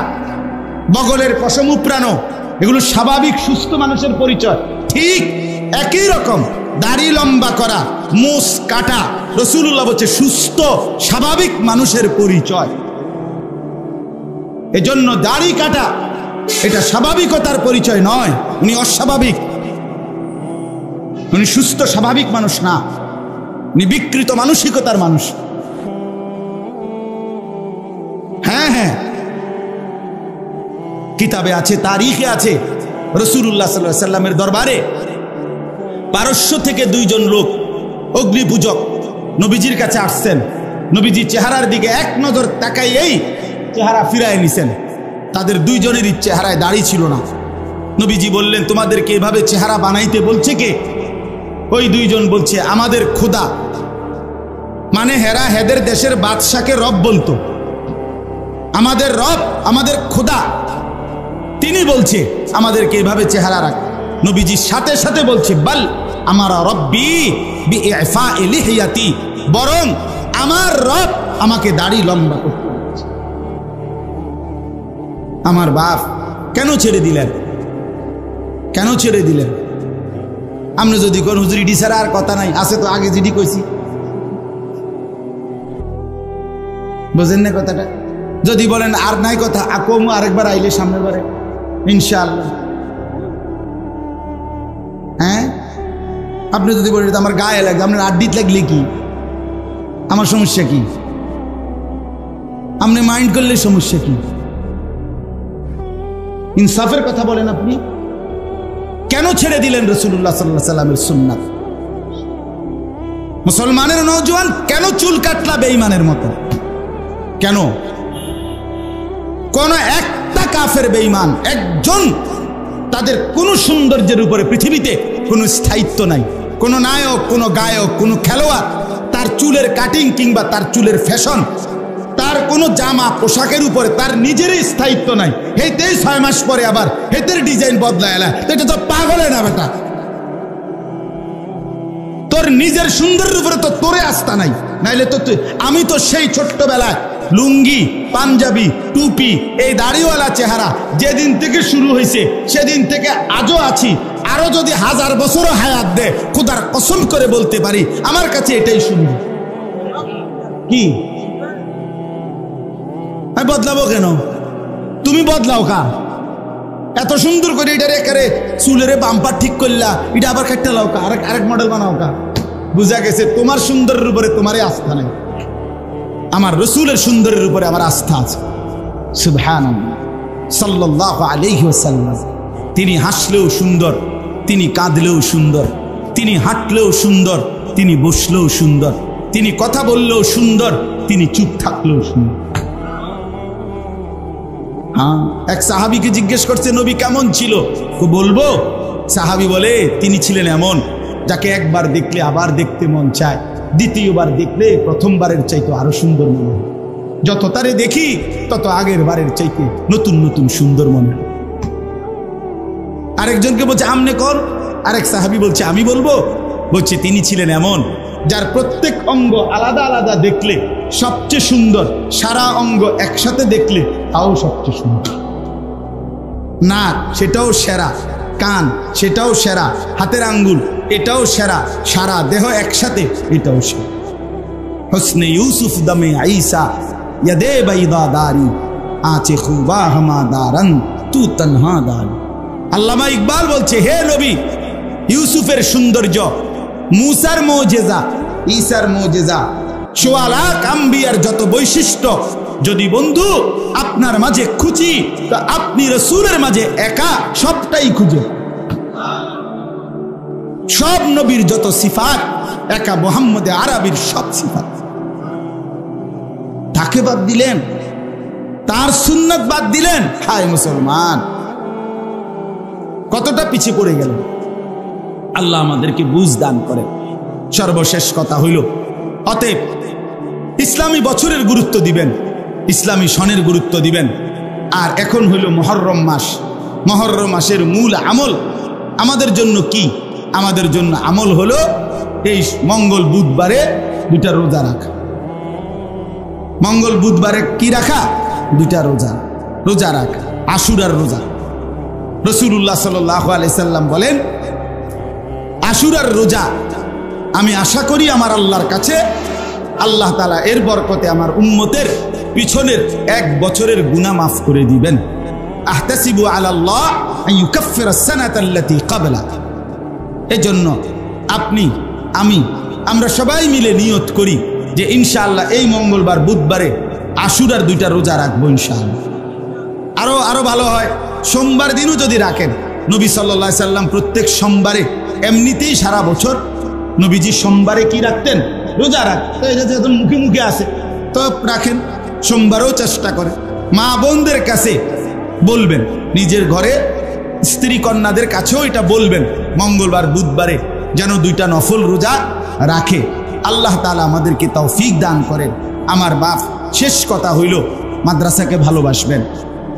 Speaker 1: বগলের পশম উপড়ানো, এগুলো স্বাভাবিক সুস্থ মানুষের পরিচয়। ঠিক একই রকম দাড়ি লম্বা করা, মুছ কাটা, রাসূলুল্লাহ বলছে সুস্থ স্বাভাবিক মানুষের পরিচয়। এজন্য দাড়ি কাটা এটা স্বাভাবিকতার পরিচয় নয়, উনি অস্বাভাবিক, উনি সুস্থ স্বাভাবিক মানুষ না, উনি বিকৃত মানসিকতার মানুষ। হ্যাঁ হ্যাঁ, কিতাবে আছে, তারিখে আছে, রাসূলুল্লাহ সাল্লাল্লাহু আলাইহি ওয়াসাল্লামের দরবারে পারস্য থেকে 2 জন লোক অগ্নিপূজক নবীজির কাছে আসছেন। নবীজি চেহারার দিকে এক নজর তাকাইয়েই চেহারা ফিরায় নিছেন। তাদের 2 জনেরই চেহারায় দাড়ি ছিল না। নবীজি বললেন, তোমাদেরকে এভাবে চেহারা বানাইতে বলছে কে? ওই 2 জন বলছে, আমাদের খোদা, মানে হেরা হেদের দেশের বাদশাকে রব বলতো। আমাদের রব, আমাদের খোদা, তিনি বলছে আমাদেরকে এভাবে চেহারা রাখ। নবীজি সাথে সাথে বলছে, বল আমার রব্বি বিইফা'i লিহিয়াতি, বরং আমার রব আমাকে দাড়ি লম্বা করতে বলছে। আমার বাপ কেন ছেড়ে দিলেন? কেন ছেড়ে দিলেন? আমরা যদি কোন হুজুর ইডি ছাড়া আর কথা নাই, আছে তো আগে জিডি কইছি, বুঝেন না কথাটা? যদি বলেন আর নাই কথা, আকম আরেকবার আইলে সামনের বারে ইনশাআল্লাহ। হ্যাঁ, আপনি যদি বলেন আমার গায়ে লাগবে, আপনার আড্ডিত লাগলে কি, আমার সমস্যা কি? আপনি মাইন্ড করলে সমস্যা কি? ইনসাফের কথা বলেন। আপনি কেন ছেড়ে দিলেন রাসূলুল্লাহ সাল্লাল্লাহু আলাইহি সাল্লামের সুন্নাত? মুসলমানের নওজোয়ান কেন চুল কাটলা বেঈমানের মতো? কেন? কোন একটা কাফের বেঈমান একজন, তাদের কোন সৌন্দর্যের উপরে পৃথিবীতে কোনো স্থায়িত্ব নাই। কোন নায়ক, কোন গায়ক, কোন খেলোয়াড়, তার চুলের কাটিং কিংবা তার চুলের ফ্যাশন, তার কোনো জামা পোশাকের উপরে তার নিজেরই স্থায়িত্ব নাই। হেতেই 6 মাস পরে আবার হেতের ডিজাইন বদলায় এলা, এটা তো পাগলে না বেটা। তোর নিজের সুন্দরের উপরে তো তোরে আস্থা নাই, নাইলে তো আমি তো সেই ছোট্টবেলায় লুঙ্গি, পাঞ্জাবি, টুপি, এই দাড়িওয়ালা চেহারা যেদিন থেকে শুরু হয়েছে সেদিন থেকে আজও আছি। আরো যদি 1000 বছরও হায়াত দে, খোদার কসম করে বলতে পারি আমার কাছে এটাই সুন্দর। কি আমি বদলাবো কেন? তুমি বদলাও কা? এত সুন্দর করে এটারে একারে চুলের বাম্পার ঠিক করলা, এটা আবার কাটতে লাও কা, আরেক মডেল বানাও কা। বুঝা গেছে তোমার সুন্দরের উপরে তোমারই আস্থা নাই, আমার রাসূলের সুন্দরের উপরে আমার আস্থা আছে। সুবহানাল্লাহ সাল্লাল্লাহু আলাইহি ওয়াসাল্লাম, তিনি হাসলেও সুন্দর, তিনি কাঁদলেও সুন্দর, তিনি হাঁটলেও সুন্দর, তিনি বসলেও সুন্দর, তিনি কথা বললেও সুন্দর, তিনি চুপ থাকলেও সুন্দর। হ্যাঁ, এক সাহাবীকে জিজ্ঞেস করছে নবী কেমন ছিল? বলবো? সাহাবী বলে তিনি ছিলেন এমন যাকে একবার দেখলে আবার দেখতে মন চায়, দ্বিতীয়বার দেখলে প্রথমবারের চাইতে আরো সুন্দর মনে হয়, যত তারে দেখি তত আগের বারের চাইতে নতুন নতুন সুন্দর মনে হয়। আরেকজনকে বলছে আমনে কর, আরেক সাহাবী বলছে আমি বলবো। বলছে তিনি ছিলেন এমন যার প্রত্যেক অঙ্গ আলাদা আলাদা দেখলে সবচেয়ে সুন্দর, সারা অঙ্গ একসাথে দেখলে তাও সবচেয়ে সুন্দর। নাক সেটাও সেরা, কান সেটাও সেরা, হাতের আঙ্গুল এটাও সেরা, সারা দেহ একসাথে এটাও সেরা। হুসনে ইউসুফ দমে আইসা ইয়াদে বাইদা দারি আচে খুবা হামাদারন তু তনহা দারি। আল্লামা ইকবাল বলছে হে নবী, ইউসুফের সৌন্দর্য, মুসার মুজিজা, ঈসার মুজিজা, ১৪ লাখ আম্বিয়ার যত বৈশিষ্ট্য যদি বন্ধু আপনার মাঝে খুঁজি, তো আপনি রাসূলের মাঝে একা সবটাই খুঁজে। সব নবীর যত সিফাত একা মুহাম্মদে আরবির সব সিফাত। তাকে বাদ দিলেন, তার সুন্নাত বাদ দিলেন। হায় মুসলমান, কতটা পিছিয়ে পড়ে গেল। আল্লাহ আমাদেরকে বুঝ দান করে। সর্বশেষ কথা হইল, অতএব ইসলামী বছরের গুরুত্ব দিবেন, ইসলামী সনের গুরুত্ব দিবেন। আর এখন হইল মুহররম মাস। মুহররম মাসের মূল আমল আমাদের জন্য কি? আমাদের জন্য আমল হলো এই মঙ্গল বুধবারে 2টা রোজা রাখা। মঙ্গল বুধবারে কি রাখা? 2টা রোজা রাখা, আশুরার রোজা। রাসূলুল্লাহ সাল্লাল্লাহু আলাইহি সাল্লাম বলেন, আশুরার রোজা আমি আশা করি আমার আল্লাহর কাছে আল্লাহ তাআলা এর বরকতে আমার উম্মতের পিছনের 1 বছরের গুনাহ মাফ করে দিবেন। আহতাসিবু আলাল্লাহ আন ইউকাফফিরা আস-সানাতা আল্লাতী ক্বাবলা। এজন্য আপনি, আমি, আমরা সবাই মিলে নিয়ত করি যে ইনশাআল্লাহ এই মঙ্গলবার বুধবারে আশুরার 2টা রোজা রাখবো ইনশাআল্লাহ। আরো ভালো হয় সোমবার দিনও যদি রাখেন। নবী সাল্লাল্লাহু আলাইহি সাল্লাম প্রত্যেক সোমবারে, এমনিতেই সারা বছর নবীজি সোমবারে কি রাখতেন? রোজা রাখতেন। এটা যেহেতু মুখে মুখে আছে তো রাখেন, সোমবারও চেষ্টা করে। মা বোনদের কাছে বলবেন, নিজের ঘরে স্ত্রী কন্যাদের কাছেও এটা বলবেন, মঙ্গলবার বুধবারে যেন 2টা নফল রোজা রাখে। আল্লাহ তাআলা আমাদেরকে তৌফিক দান করেন। আমার বাপ, শেষ কথা হইল মাদ্রাসাকে ভালোবাসবেন।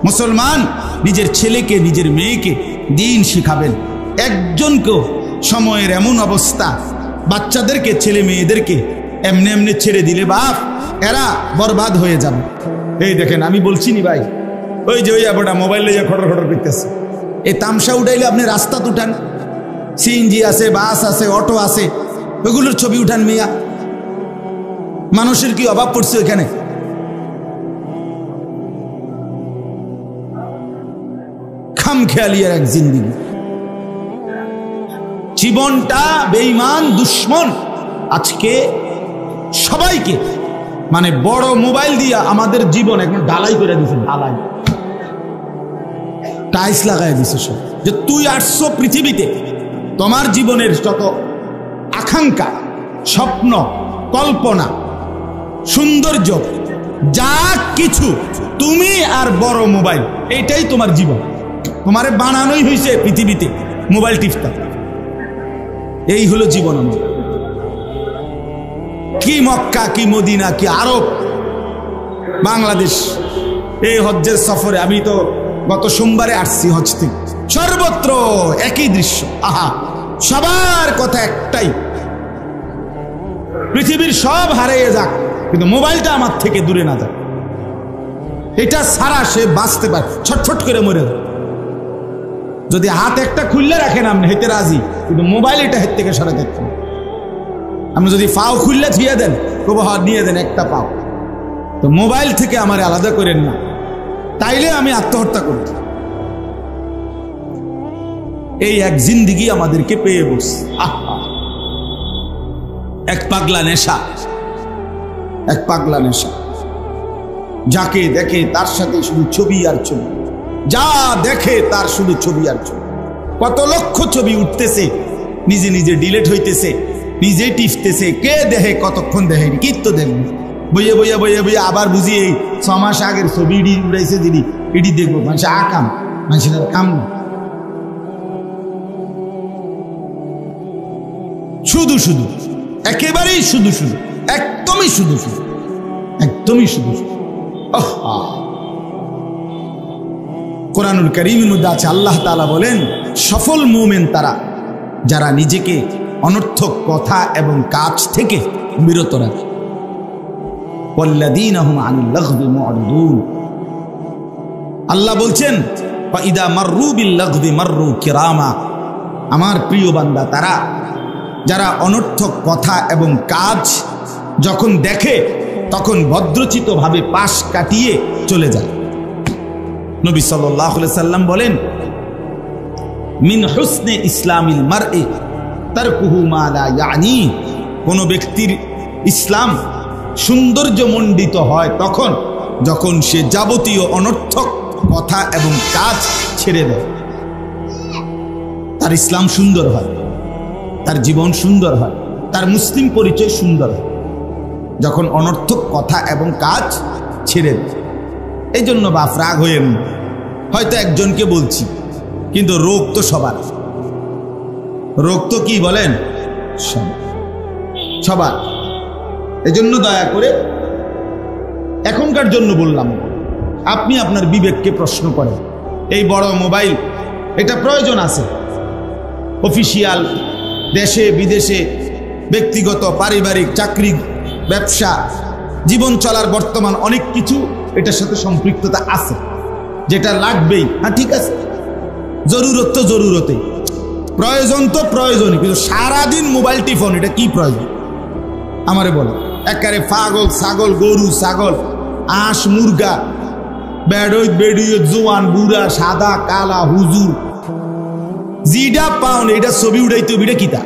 Speaker 1: মুসলমান নিজের ছেলেকে, নিজের মেয়েকে দিন শিখাবেন। একজনকেও সময়ের এমন অবস্থা, বাচ্চাদেরকে, ছেলে মেয়েদেরকে এমনি এমনি ছেড়ে দিলে বাপ এরা বরবাদ হয়ে যাবে। এই দেখেন, আমি বলছি নি ভাই, ওই যে ওই আবার মোবাইলে যে খটর খটর করতেছে, এই তামসা উঠাইলে আপনি রাস্তা উঠান, সিএনজি আছে, বাস আছে, অটো আছে, ওগুলোর ছবি উঠান মিয়া। মানুষের কি অভাব পড়ছে ওইখানে? খামখেয়ালিয়ার এক জিন্দেগি। জীবনটা বেঈমান দুশ্মন আজকে সবাইকে, মানে বড় মোবাইল দিয়া আমাদের জীবন এখন ঢালাই করে দিছে, ঢালাই টাইলস লাগাই দিছে সব। যে তুই আসছো পৃথিবীতে, তোমার জীবনের যত আকাঙ্ক্ষা, স্বপ্ন, কল্পনা, সৌন্দর্য, যা কিছু, তুমি আর বড় মোবাইল, এটাই তোমার জীবন। তোমারে বানানোই হয়েছে পৃথিবীতে মোবাইল টিপতে। এই হলো জীবন আমার। কি মক্কা, কি মদিনা, কি আরব, বাংলাদেশ। এই হজ্জের সফরে আমি তো গত সোমবারে আসছি হজ থেকে, সর্বত্র একই দৃশ্য। আহা, সবার কথা একটাই, পৃথিবীর সব হারিয়ে যাক কিন্তু মোবাইলটা আমার থেকে দূরে না যাক। এটা ছাড়া সে বাঁচতে পারে, ছটফট করে মরে যায়। যদি হাত একটা খুললে রাখেন আপনি হেতে রাজি, কিন্তু মোবাইল এটা হেত থেকে সরে যেত। আপনি যদি পাও খুললে ধুয়ে দেন, তবু হাত নিয়ে দেন একটা পাও, তো মোবাইল থেকে আমার আলাদা করেন না, তাইলে আমি আত্মহত্যা করব। এই এক জিন্দেগি আমাদেরকে পেয়ে বসে। এক পাগলা নেশা, এক পাগলা নেশা। যাকে দেখে তার সাথে শুধু ছবি আর ছবি, যা দেখে তার শুধু ছবি আর ছবি। কত লক্ষ ছবি উঠতেছে, নিজে নিজে ডিলেট হইতেছে, নিজে টিপতেছে। কে দেখে, কতক্ষণ দেখে, কি তো দেখবে, বইয়ে বইয়া বইয়ে বইয়া আবার বুঝি এই 6 মাস আগের ছবি ইডি উড়াইছে, দিদি ইডি দেখবো। মানুষ আকাম, মানুষের কাম না, শুধু শুধু, একেবারেই শুধু শুধু, একদমই শুধু শুধু, একদমই শুধু শুধু। কোরআনুল কারীমের মধ্যে আছে, আল্লাহ তাআলা বলেন সফল মুমিন তারা যারা নিজেকে অনর্থক কথা এবং কাজ থেকে বিরত রাখে। ওয়াল্লাযীনা হুম আনিল লাগবি মু'রিদুন। আল্লাহ বলছেন ফাইদা মাররু বিল লাগবি মাররু কিরামা। আমার প্রিয় বান্দা তারা যারা অনর্থক কথা এবং কাজ যখন দেখে তখন ভদ্রচিতভাবে পাশ কাটিয়ে চলে যায়। নবী সাল্লাল্লাহু আলাইহি সাল্লাম বলেন মিন হুসনে ইসলামিল মারই তারকুহু মা লা ইয়ানি। কোন ব্যক্তির ইসলাম সৌন্দর্যমণ্ডিত হয় তখন যখন সে যাবতীয় অনর্থক কথা এবং কাজ ছেড়ে দেয়। তার ইসলাম সুন্দর হয়, তার জীবন সুন্দর হয়, তার মুসলিম পরিচয় সুন্দর হয় যখন অনর্থক কথা এবং কাজ ছেড়ে দেয়। এই জন্য বাপ রাগ হইেন, হয়তো একজনকে বলছি, কিন্তু রোগ তো সবার। রোগ তো কি বলেন, সবার। এই জন্য দয়া করে এখনকার জন্য বললাম, আপনি আপনার বিবেককে প্রশ্ন করেন। এই বড় মোবাইল, এটা প্রয়োজন আছে। অফিসিয়াল, দেশে বিদেশে, ব্যক্তিগত, পারিবারিক, চাকরি, ব্যবসা, জীবন চলার বর্তমান অনেক কিছু এটার সাথে সম্পৃক্ততা আছে, যেটা লাগবেই। হ্যাঁ ঠিক আছে, জরুরত তো জরুরতে, প্রয়োজন তো প্রয়োজনই, কিন্তু সারাদিন মোবাইল টিফোন, এটা কি প্রয়োজন আমারে বলো? একারে পাগল ছাগল, গরু ছাগল, আঁশ মুরগা, বেড়ই বেড়িয়ে, জোয়ান বুড়া, সাদা কালা, হুজুর, জিডা পাউন, এটা ছবি উড়াইতে হবে, এটা কিতা?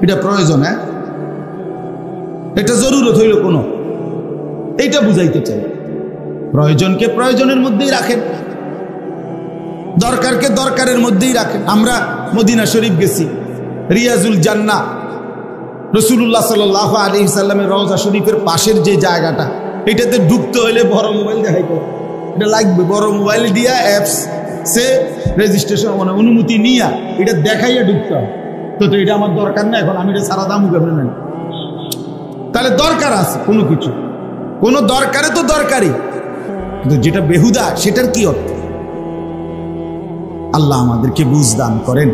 Speaker 1: এটা প্রয়োজন? হ্যাঁ, এটা জরুরত হইল কোনো? এইটা বুঝাইতে চাই। প্রয়োজনকে প্রয়োজনের মধ্যেই রাখেন, দরকারকে দরকারের মধ্যেই রাখেন। আমরা মদিনা শরীফ গেছি, রিয়াজুল জান্নাহ, রাসূলুল্লাহ সাল্লাল্লাহু আলাইহি সাল্লামের রওজা শরীফের পাশের যে জায়গাটা, এটাতে ঢুকতে হলে বড় মোবাইল দেখাইতে, এটা লাগবে। বড় মোবাইল দিয়া অ্যাপস সে রেজিস্ট্রেশন, মানে অনুমতি নিয়ে এটা দেখাইয়া ঢুকতে হবে। তো এটা আমার দরকার না, এখন আমি এটা সারা দাম কেমন নেন? তাহলে দরকার আছে কোনো কিছু, কোনো দরকারে তো দরকারি, কিন্তু যেটা বেহুদা সেটার কি অর্থ? আল্লাহ আমাদেরকে বুঝ দান করেন।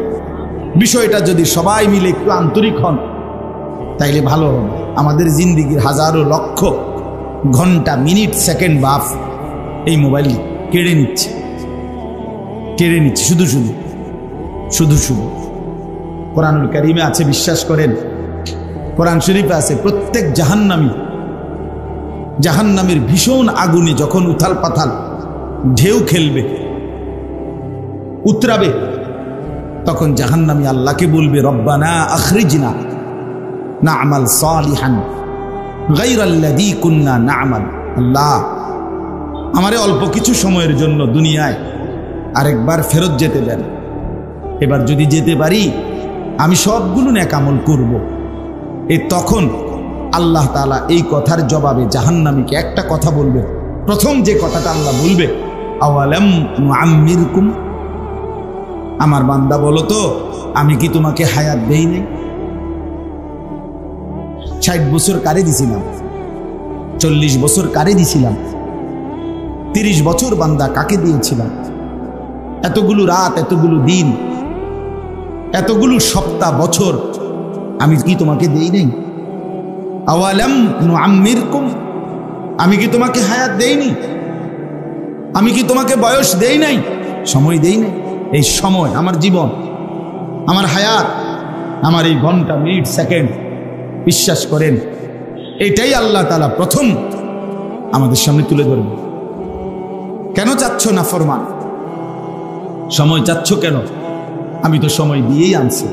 Speaker 1: বিষয়টা যদি সবাই মিলে একটু আন্তরিক হন তাইলে ভালো হবে। আমাদের জিন্দিগির হাজারো লক্ষ ঘন্টা, মিনিট, সেকেন্ড বাফ এই মোবাইল কেড়ে নিচ্ছে, কেড়ে নিচ্ছে শুধু শুধু শুধু শুধু। কোরআনুল কারীমে আছে, বিশ্বাস করেন, কোরআন শরীফে আছে, প্রত্যেক জাহান্নামী, জাহান্নামের ভীষণ আগুনে যখন উথাল পাথাল ঢেউ খেলবে, উতরাবে, তখন জাহান্নামী আল্লাহকে বলবে, রব্বানা আখরিজনা না'মাল সালিহান গায়রাল্লাযী কুন্না না'মাল। আল্লাহ, আমারে অল্প কিছু সময়ের জন্য দুনিয়ায় আরেকবার ফেরত যেতে দেন। এবার যদি যেতে পারি আমি সবগুলো নেক আমল করব। তখন আল্লাহ তাআলা এই কথার জবাবে জাহান্নামীকে একটা কথা বলবে। প্রথম যে কথাটা আল্লাহ বলবে, আওয়ালাম নুআম্মিরকুম, আমার বান্দা বলো তো আমি কি তোমাকে হায়াত দেই নাই? 60 বছর কারে দিছিলাম, 40 বছর কারে দিছিলাম, 30 বছর বান্দা কাকে দিয়েছিলাম? এতগুলো রাত, এতগুলো দিন, এতগুলো সপ্তাহ, বছর আমি কি তোমাকে দেই নাই? আওয়ালাম নুআম্মিরকুম, আমি কি তোমাকে হায়াত দেইনি? আমি কি তোমাকে বয়স দেই নাই, সময় দেই নাই? এই সময়, আমার জীবন, আমার হায়াত, আমার এই ঘন্টা, মিনিট, সেকেন্ড, বিশ্বাস করেন এটাই আল্লাহ তাআলা প্রথম আমাদের সামনে তুলে ধরবে। কেন চাচ্ছ না ফরমান? সময় চাচ্ছ কেন? আমি তো সময় দিয়েই আনছি।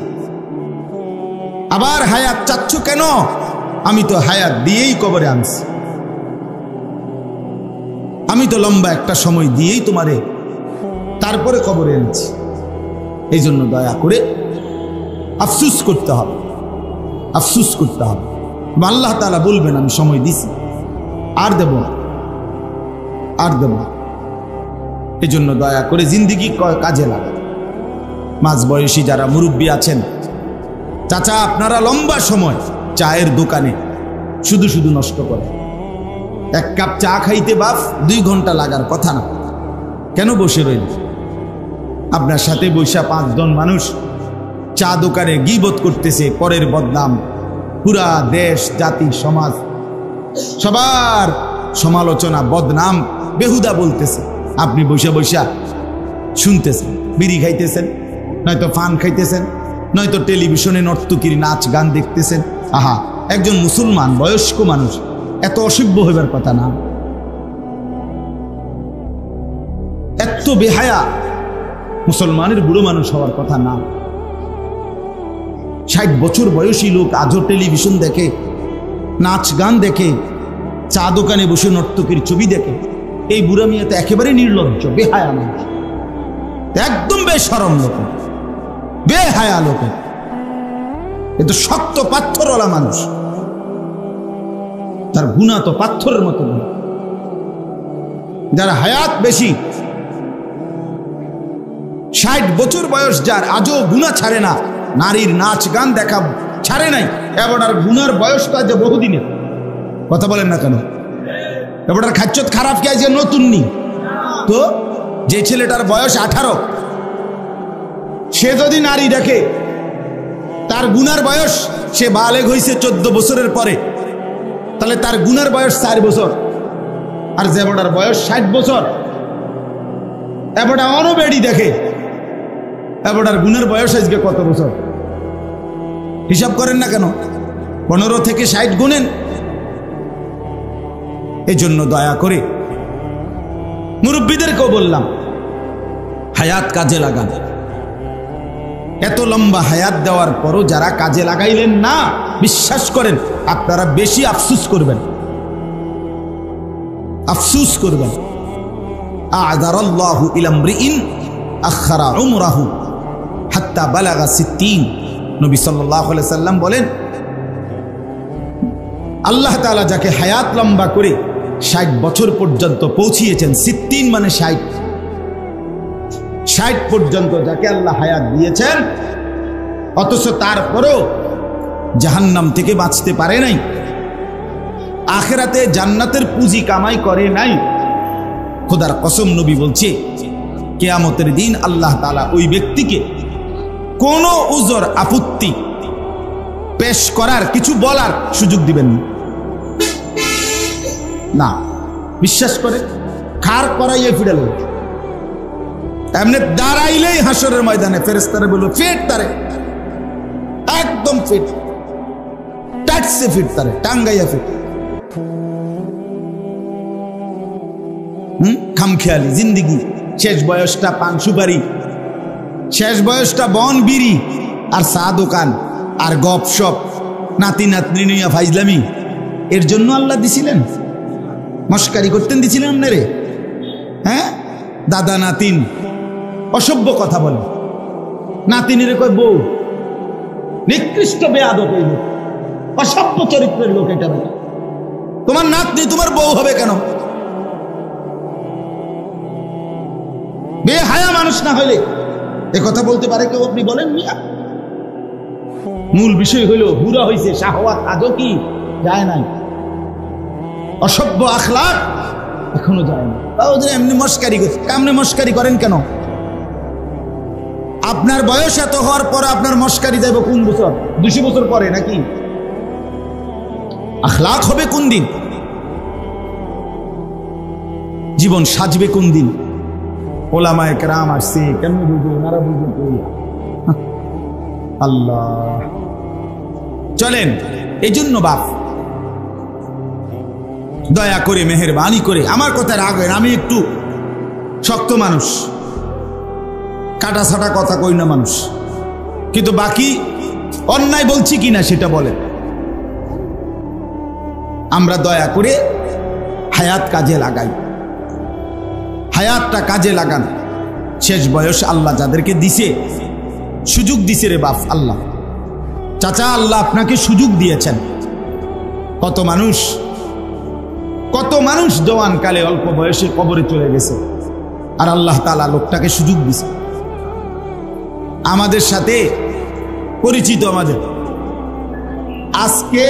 Speaker 1: আবার হায়াত চাচ্ছ কেন? আমি তো হায়াত দিয়েই কবরে আনছি। আমি তো লম্বা একটা সময় দিয়েই তোমারে তারপরে কবরে এনেছি। এই জন্য দয়া করে আফসুস করতে হবে, আফসুস করতে হবে। আল্লাহ তাআলা বলবেন আমি সময় দিছি, আর দেব না, আর দেব না। এই জন্য দয়া করে জিন্দিগি কাজে লাগান। মাঝ বয়সী যারা মুরব্বী আছেন, চাচা আপনারা লম্বা সময় চায়ের দোকানে শুধু শুধু নষ্ট করে। এক কাপ চা খাইতে বাপ 2 ঘন্টা লাগার কথা না, কেন বসে রইল? আপনার সাথে বৈশা 5 জন মানুষ চা দোকানে গীবত করতেছে, পরের বদনাম, পুরা দেশ, জাতি, সমাজ সবার সমালোচনা, বদনাম, বেহুদা বলতেছে। আপনি বৈশা বৈশা শুনতেছেন, বিড়ি খাইতেছেন, নয়তো পান খাইতেছেন, নয়তো টেলিভিশনে নর্তকীর নাচ গান দেখতেছেন। আহা, একজন মুসলমান বয়স্ক মানুষ এত অসভ্য হইবার কথা না, এত বেহায়া মুসলমানের বুড়ো মানুষ হওয়ার কথা না। 60 বছর বয়সী লোক আজও টেলিভিশন দেখে, নাচ গান দেখে, চা দোকানে বসে নর্তকীর ছবি দেখে। এই বুড়া মিয়া তো একেবারে নির্লজ্জ, বেহায়া মানুষ, একদম বেশরম লোক, বেহায়া লোক। এ তো শক্ত পাথরওয়ালা মানুষ, তার গুনাহ তো পাথরের মতো। যার হায়াত বেশি, 60 বছর বয়স যার, আজও গুনাহ ছাড়ে না, নারীর নাচ গান দেখা ছাড়ে নাই। এবার আর গুনার বয়স তো আজ বহুদিনের। কথা বলেন না কেন? এবার খাচ্চত খারাপ কে আজ নতুন নি তো? যে ছেলেটার বয়স 18, সে যদি নারী দেখে, তার গুনার বয়স, সে বালেগ হয়েছে 14 বছরের পরে, তাহলে তার গুনার বয়স 4 বছর। আর যে বড়ার বয়স 60 বছর, এবারটা অনও বেড়ি দেখে, এবারটার গুনার বয়স আজকে কত বছর? হিসাব করেন না কেন? 15 থেকে 60 গুনেন। এই জন্য দয়া করে মুরব্বীদেরকেও বললাম, হায়াত কাজে লাগান। এত লম্বা হায়াত দেওয়ার পরও যারা কাজে লাগাইলেন না, বিশ্বাস করেন আপনারা বেশি আফসুস করবেন, আফসুস করবেন। আ'যারাল্লাহু ইলা ইমরিইন আখারা উমরাহু হাত্তা বালাগা 60। নবী সাল্লাল্লাহু আলাইহি সাল্লাম বলেন, আল্লাহ তাআলা যাকে হায়াত লম্বা করে 60 বছর পর্যন্ত পৌঁছিয়েছেন, 60 মানে 60 পর্যন্ত যাকে আল্লাহ হায়াত দিয়েছেন, অথচ তারপরেও জাহান্নাম থেকে বাঁচতে পারে নাই, আখিরাতে জান্নাতের পুঁজি কামাই করে নাই, খোদার কসম নবী বলছে কিয়ামতের দিন আল্লাহ তাআলা ওই ব্যক্তিকে কোনো উযর, আপত্তি পেশ করার, কিছু বলার সুযোগ দিবেন না। বিশ্বাস করে খার করাইয়ে ফিরাল, এমনি দাঁড়াইলেই হাসরের ময়দানে ফেরেশতারা বলল ফিট তারে, একদম ফিট, টাটসে ফিট তারে, টাঙ্গাইয়া ফিট। খামখেয়ালি জিন্দিগি, শেষ বয়সটা পান সুপারি, শেষ বয়সটা বন বিড়ি আর চা দোকান আর গপ সপ, নাতি নাতনি নিয়া ফাইজলামি, এর জন্য আল্লাহ দিছিলেন? মস্কারি করতেন দিছিলেন আপনারে? হ্যাঁ, দাদা নাতিন অসভ্য কথা বলে, নাতিনের কয় বউ, নিকৃষ্ট বেয়াদব এই লোক, অসভ্য চরিত্রের লোক এটা। তোমার নাতনি তোমার বউ হবে কেন? বেহায়া মানুষ না হইলে এ কথা বলতে পারে কেউ? আপনি বলেন মিয়া। মূল বিষয় হইল বুড়া হয়েছে, শাহওয়াত আজও কি যায় নাই, অসভ্য আখলাক এখনো যায় না। ওদের এমনি মস্কারি করছে। এমনি মস্কারি করেন কেন? আপনার বয়স এত হওয়ার পর আপনার মস্কারি যাইব কোন বছর? 200 বছর পরে নাকি? আখলাক হবে কোন দিন? জীবন সাজবে কোন দিন? ওলামায়ে কেরাম আসছে, কেমন বুঝবো? ওনারা বুঝবেন কইয়া। আল্লাহ, চলেন। এই জন্য বাপ দয়া করে মেহেরবানি করে, আমার কথা রাখবেন, আমি একটু শক্ত মানুষ, কাটা ছাটা কথা কই না মানুষ, কিন্তু বাকি অন্যায় বলছি কিনা সেটা বলেন। আমরা দয়া করে হায়াত কাজে লাগাই, হায়াতটা কাজে লাগান। শেষ বয়স আল্লাহ যাদেরকে দিছে, সুযোগ দিছে রে বাপ আল্লাহ। চাচা, আল্লাহ আপনাকে সুযোগ দিয়েছেন। কত মানুষ জওয়ান কালে অল্প বয়সে কবরে চলে গেছে, আর আল্লাহ তাআলা লোকটাকে সুযোগ দিছে। আমাদের সাথে পরিচিত, আমাদের আজকে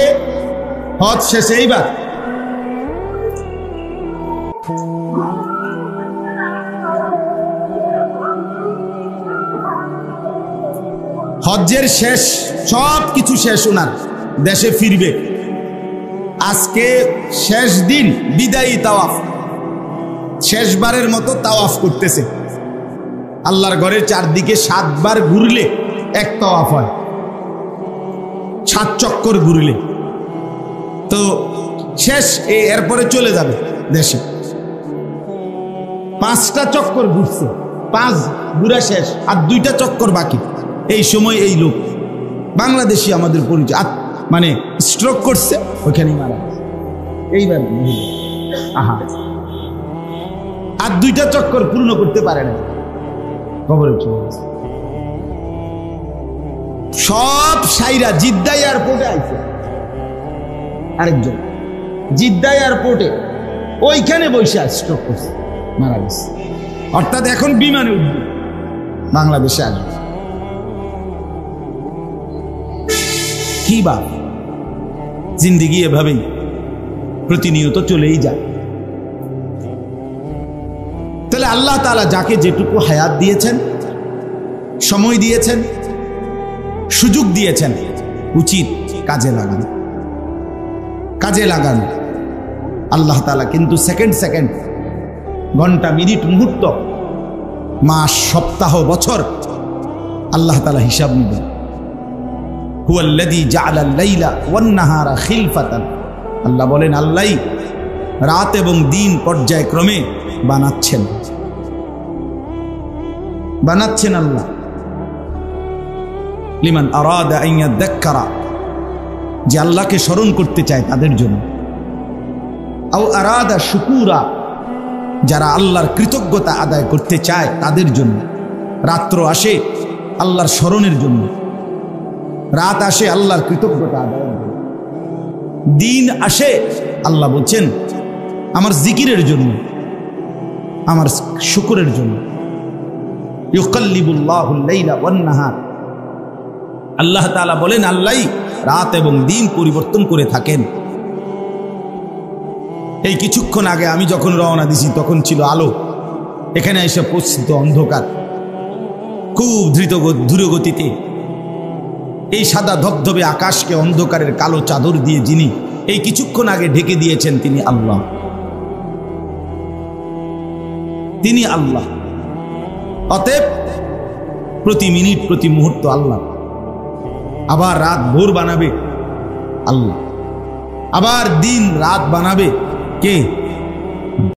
Speaker 1: হজ শেষে এইবার হজ্জের শেষ, সব কিছু শেষ, ওনার দেশে ফিরবে। আজকে শেষ দিন, বিদায়ী তাওয়াফ, শেষবারের মতো তাওয়াফ করতেছে। আল্লাহর ঘরের চারদিকে 7 বার ঘুরলে এক তাওয়াফ হয়, 7 চক্কর ঘুরলে। তো শেষ, এরপরে চলে যাবে দেশে। 5টা চক্কর ঘুরছে, 5 ঘুরা শেষ, আর 2টা চক্কর বাকি। এই সময় এই লোক বাংলাদেশি, আমাদের পরিচয়, মানে স্ট্রোক করছে, ওখানেই মারা গেছে। এইবার আহা, আর 2টা চক্কর পূর্ণ করতে পারে না, কবরে চলে গেছে। সব সাইরা জিদ্দা এয়ারপোর্টে আইছে, আরেকজন জিদ্দা এয়ারপোর্টে ওইখানে বসে স্ট্রোক করছে, মারা গেছে। অর্থাৎ এখন বিমানে উঠবে, বাংলাদেশে আসবে। কি বা জিন্দেগি এভাবেই প্রতিনিয়ত চলেই যায়। তাহলে আল্লাহ তাআলা যাকে যেটুকু হায়াত দিয়েছেন, সময় দিয়েছেন, সুযোগ দিয়েছেন, উচিত কাজে লাগান, কাজে লাগান। আল্লাহ তাআলা কিন্তু সেকেন্ড, ঘন্টা, মিনিট, মুহূর্ত, মাস, সপ্তাহ, বছর আল্লাহ তাআলা হিসাব নেবেন। হুয়াল্লাযী জাআলাল লাইলা ওয়ান নাহারা খিলফাতান, আল্লাহ বলেন আল্লাহই রাত এবং দিন পর্যায়ক্রমে বানাচ্ছেন আল্লাহ। লিমান আরাদা আন ইয়াযাক্কারা, যে আল্লাহকে স্মরণ করতে চায় তাদের জন্য। আও আরাদা শুকুরা, যারা আল্লাহর কৃতজ্ঞতা আদায় করতে চায় তাদের জন্য। রাত্র আসে আল্লাহর স্মরণের জন্য, রাত আসে আল্লাহর কৃতজ্ঞতা আদায়ের জন্য, দিন আসে আল্লাহ বলছেন আমার জিকিরের জন্য, আমার শুকরের জন্য। ইউকাল্লিবুল্লাহুল লাইলা ওয়ান নাহার, আল্লাহ তাআলা বলেন আল্লাহই রাত এবং দিন পরিবর্তন করে থাকেন। এই কিছুক্ষণ আগে আমি যখন রওনা দিছি তখন ছিল আলো, এখানে এসে পৌঁছতো অন্ধকার। খুব দ্রুতগতিতে এই সাদা ধবধবে আকাশকে অন্ধকারের কালো চাদর দিয়ে যিনি এই কিছুক্ষণ আগে ঢেকে দিয়েছেন তিনি আল্লাহ, তিনি আল্লাহ। অতএব প্রতি মিনিট, প্রতি মুহূর্ত আল্লাহ। আবার রাত ভোর বানাবে আল্লাহ, আবার দিন রাত বানাবে কে?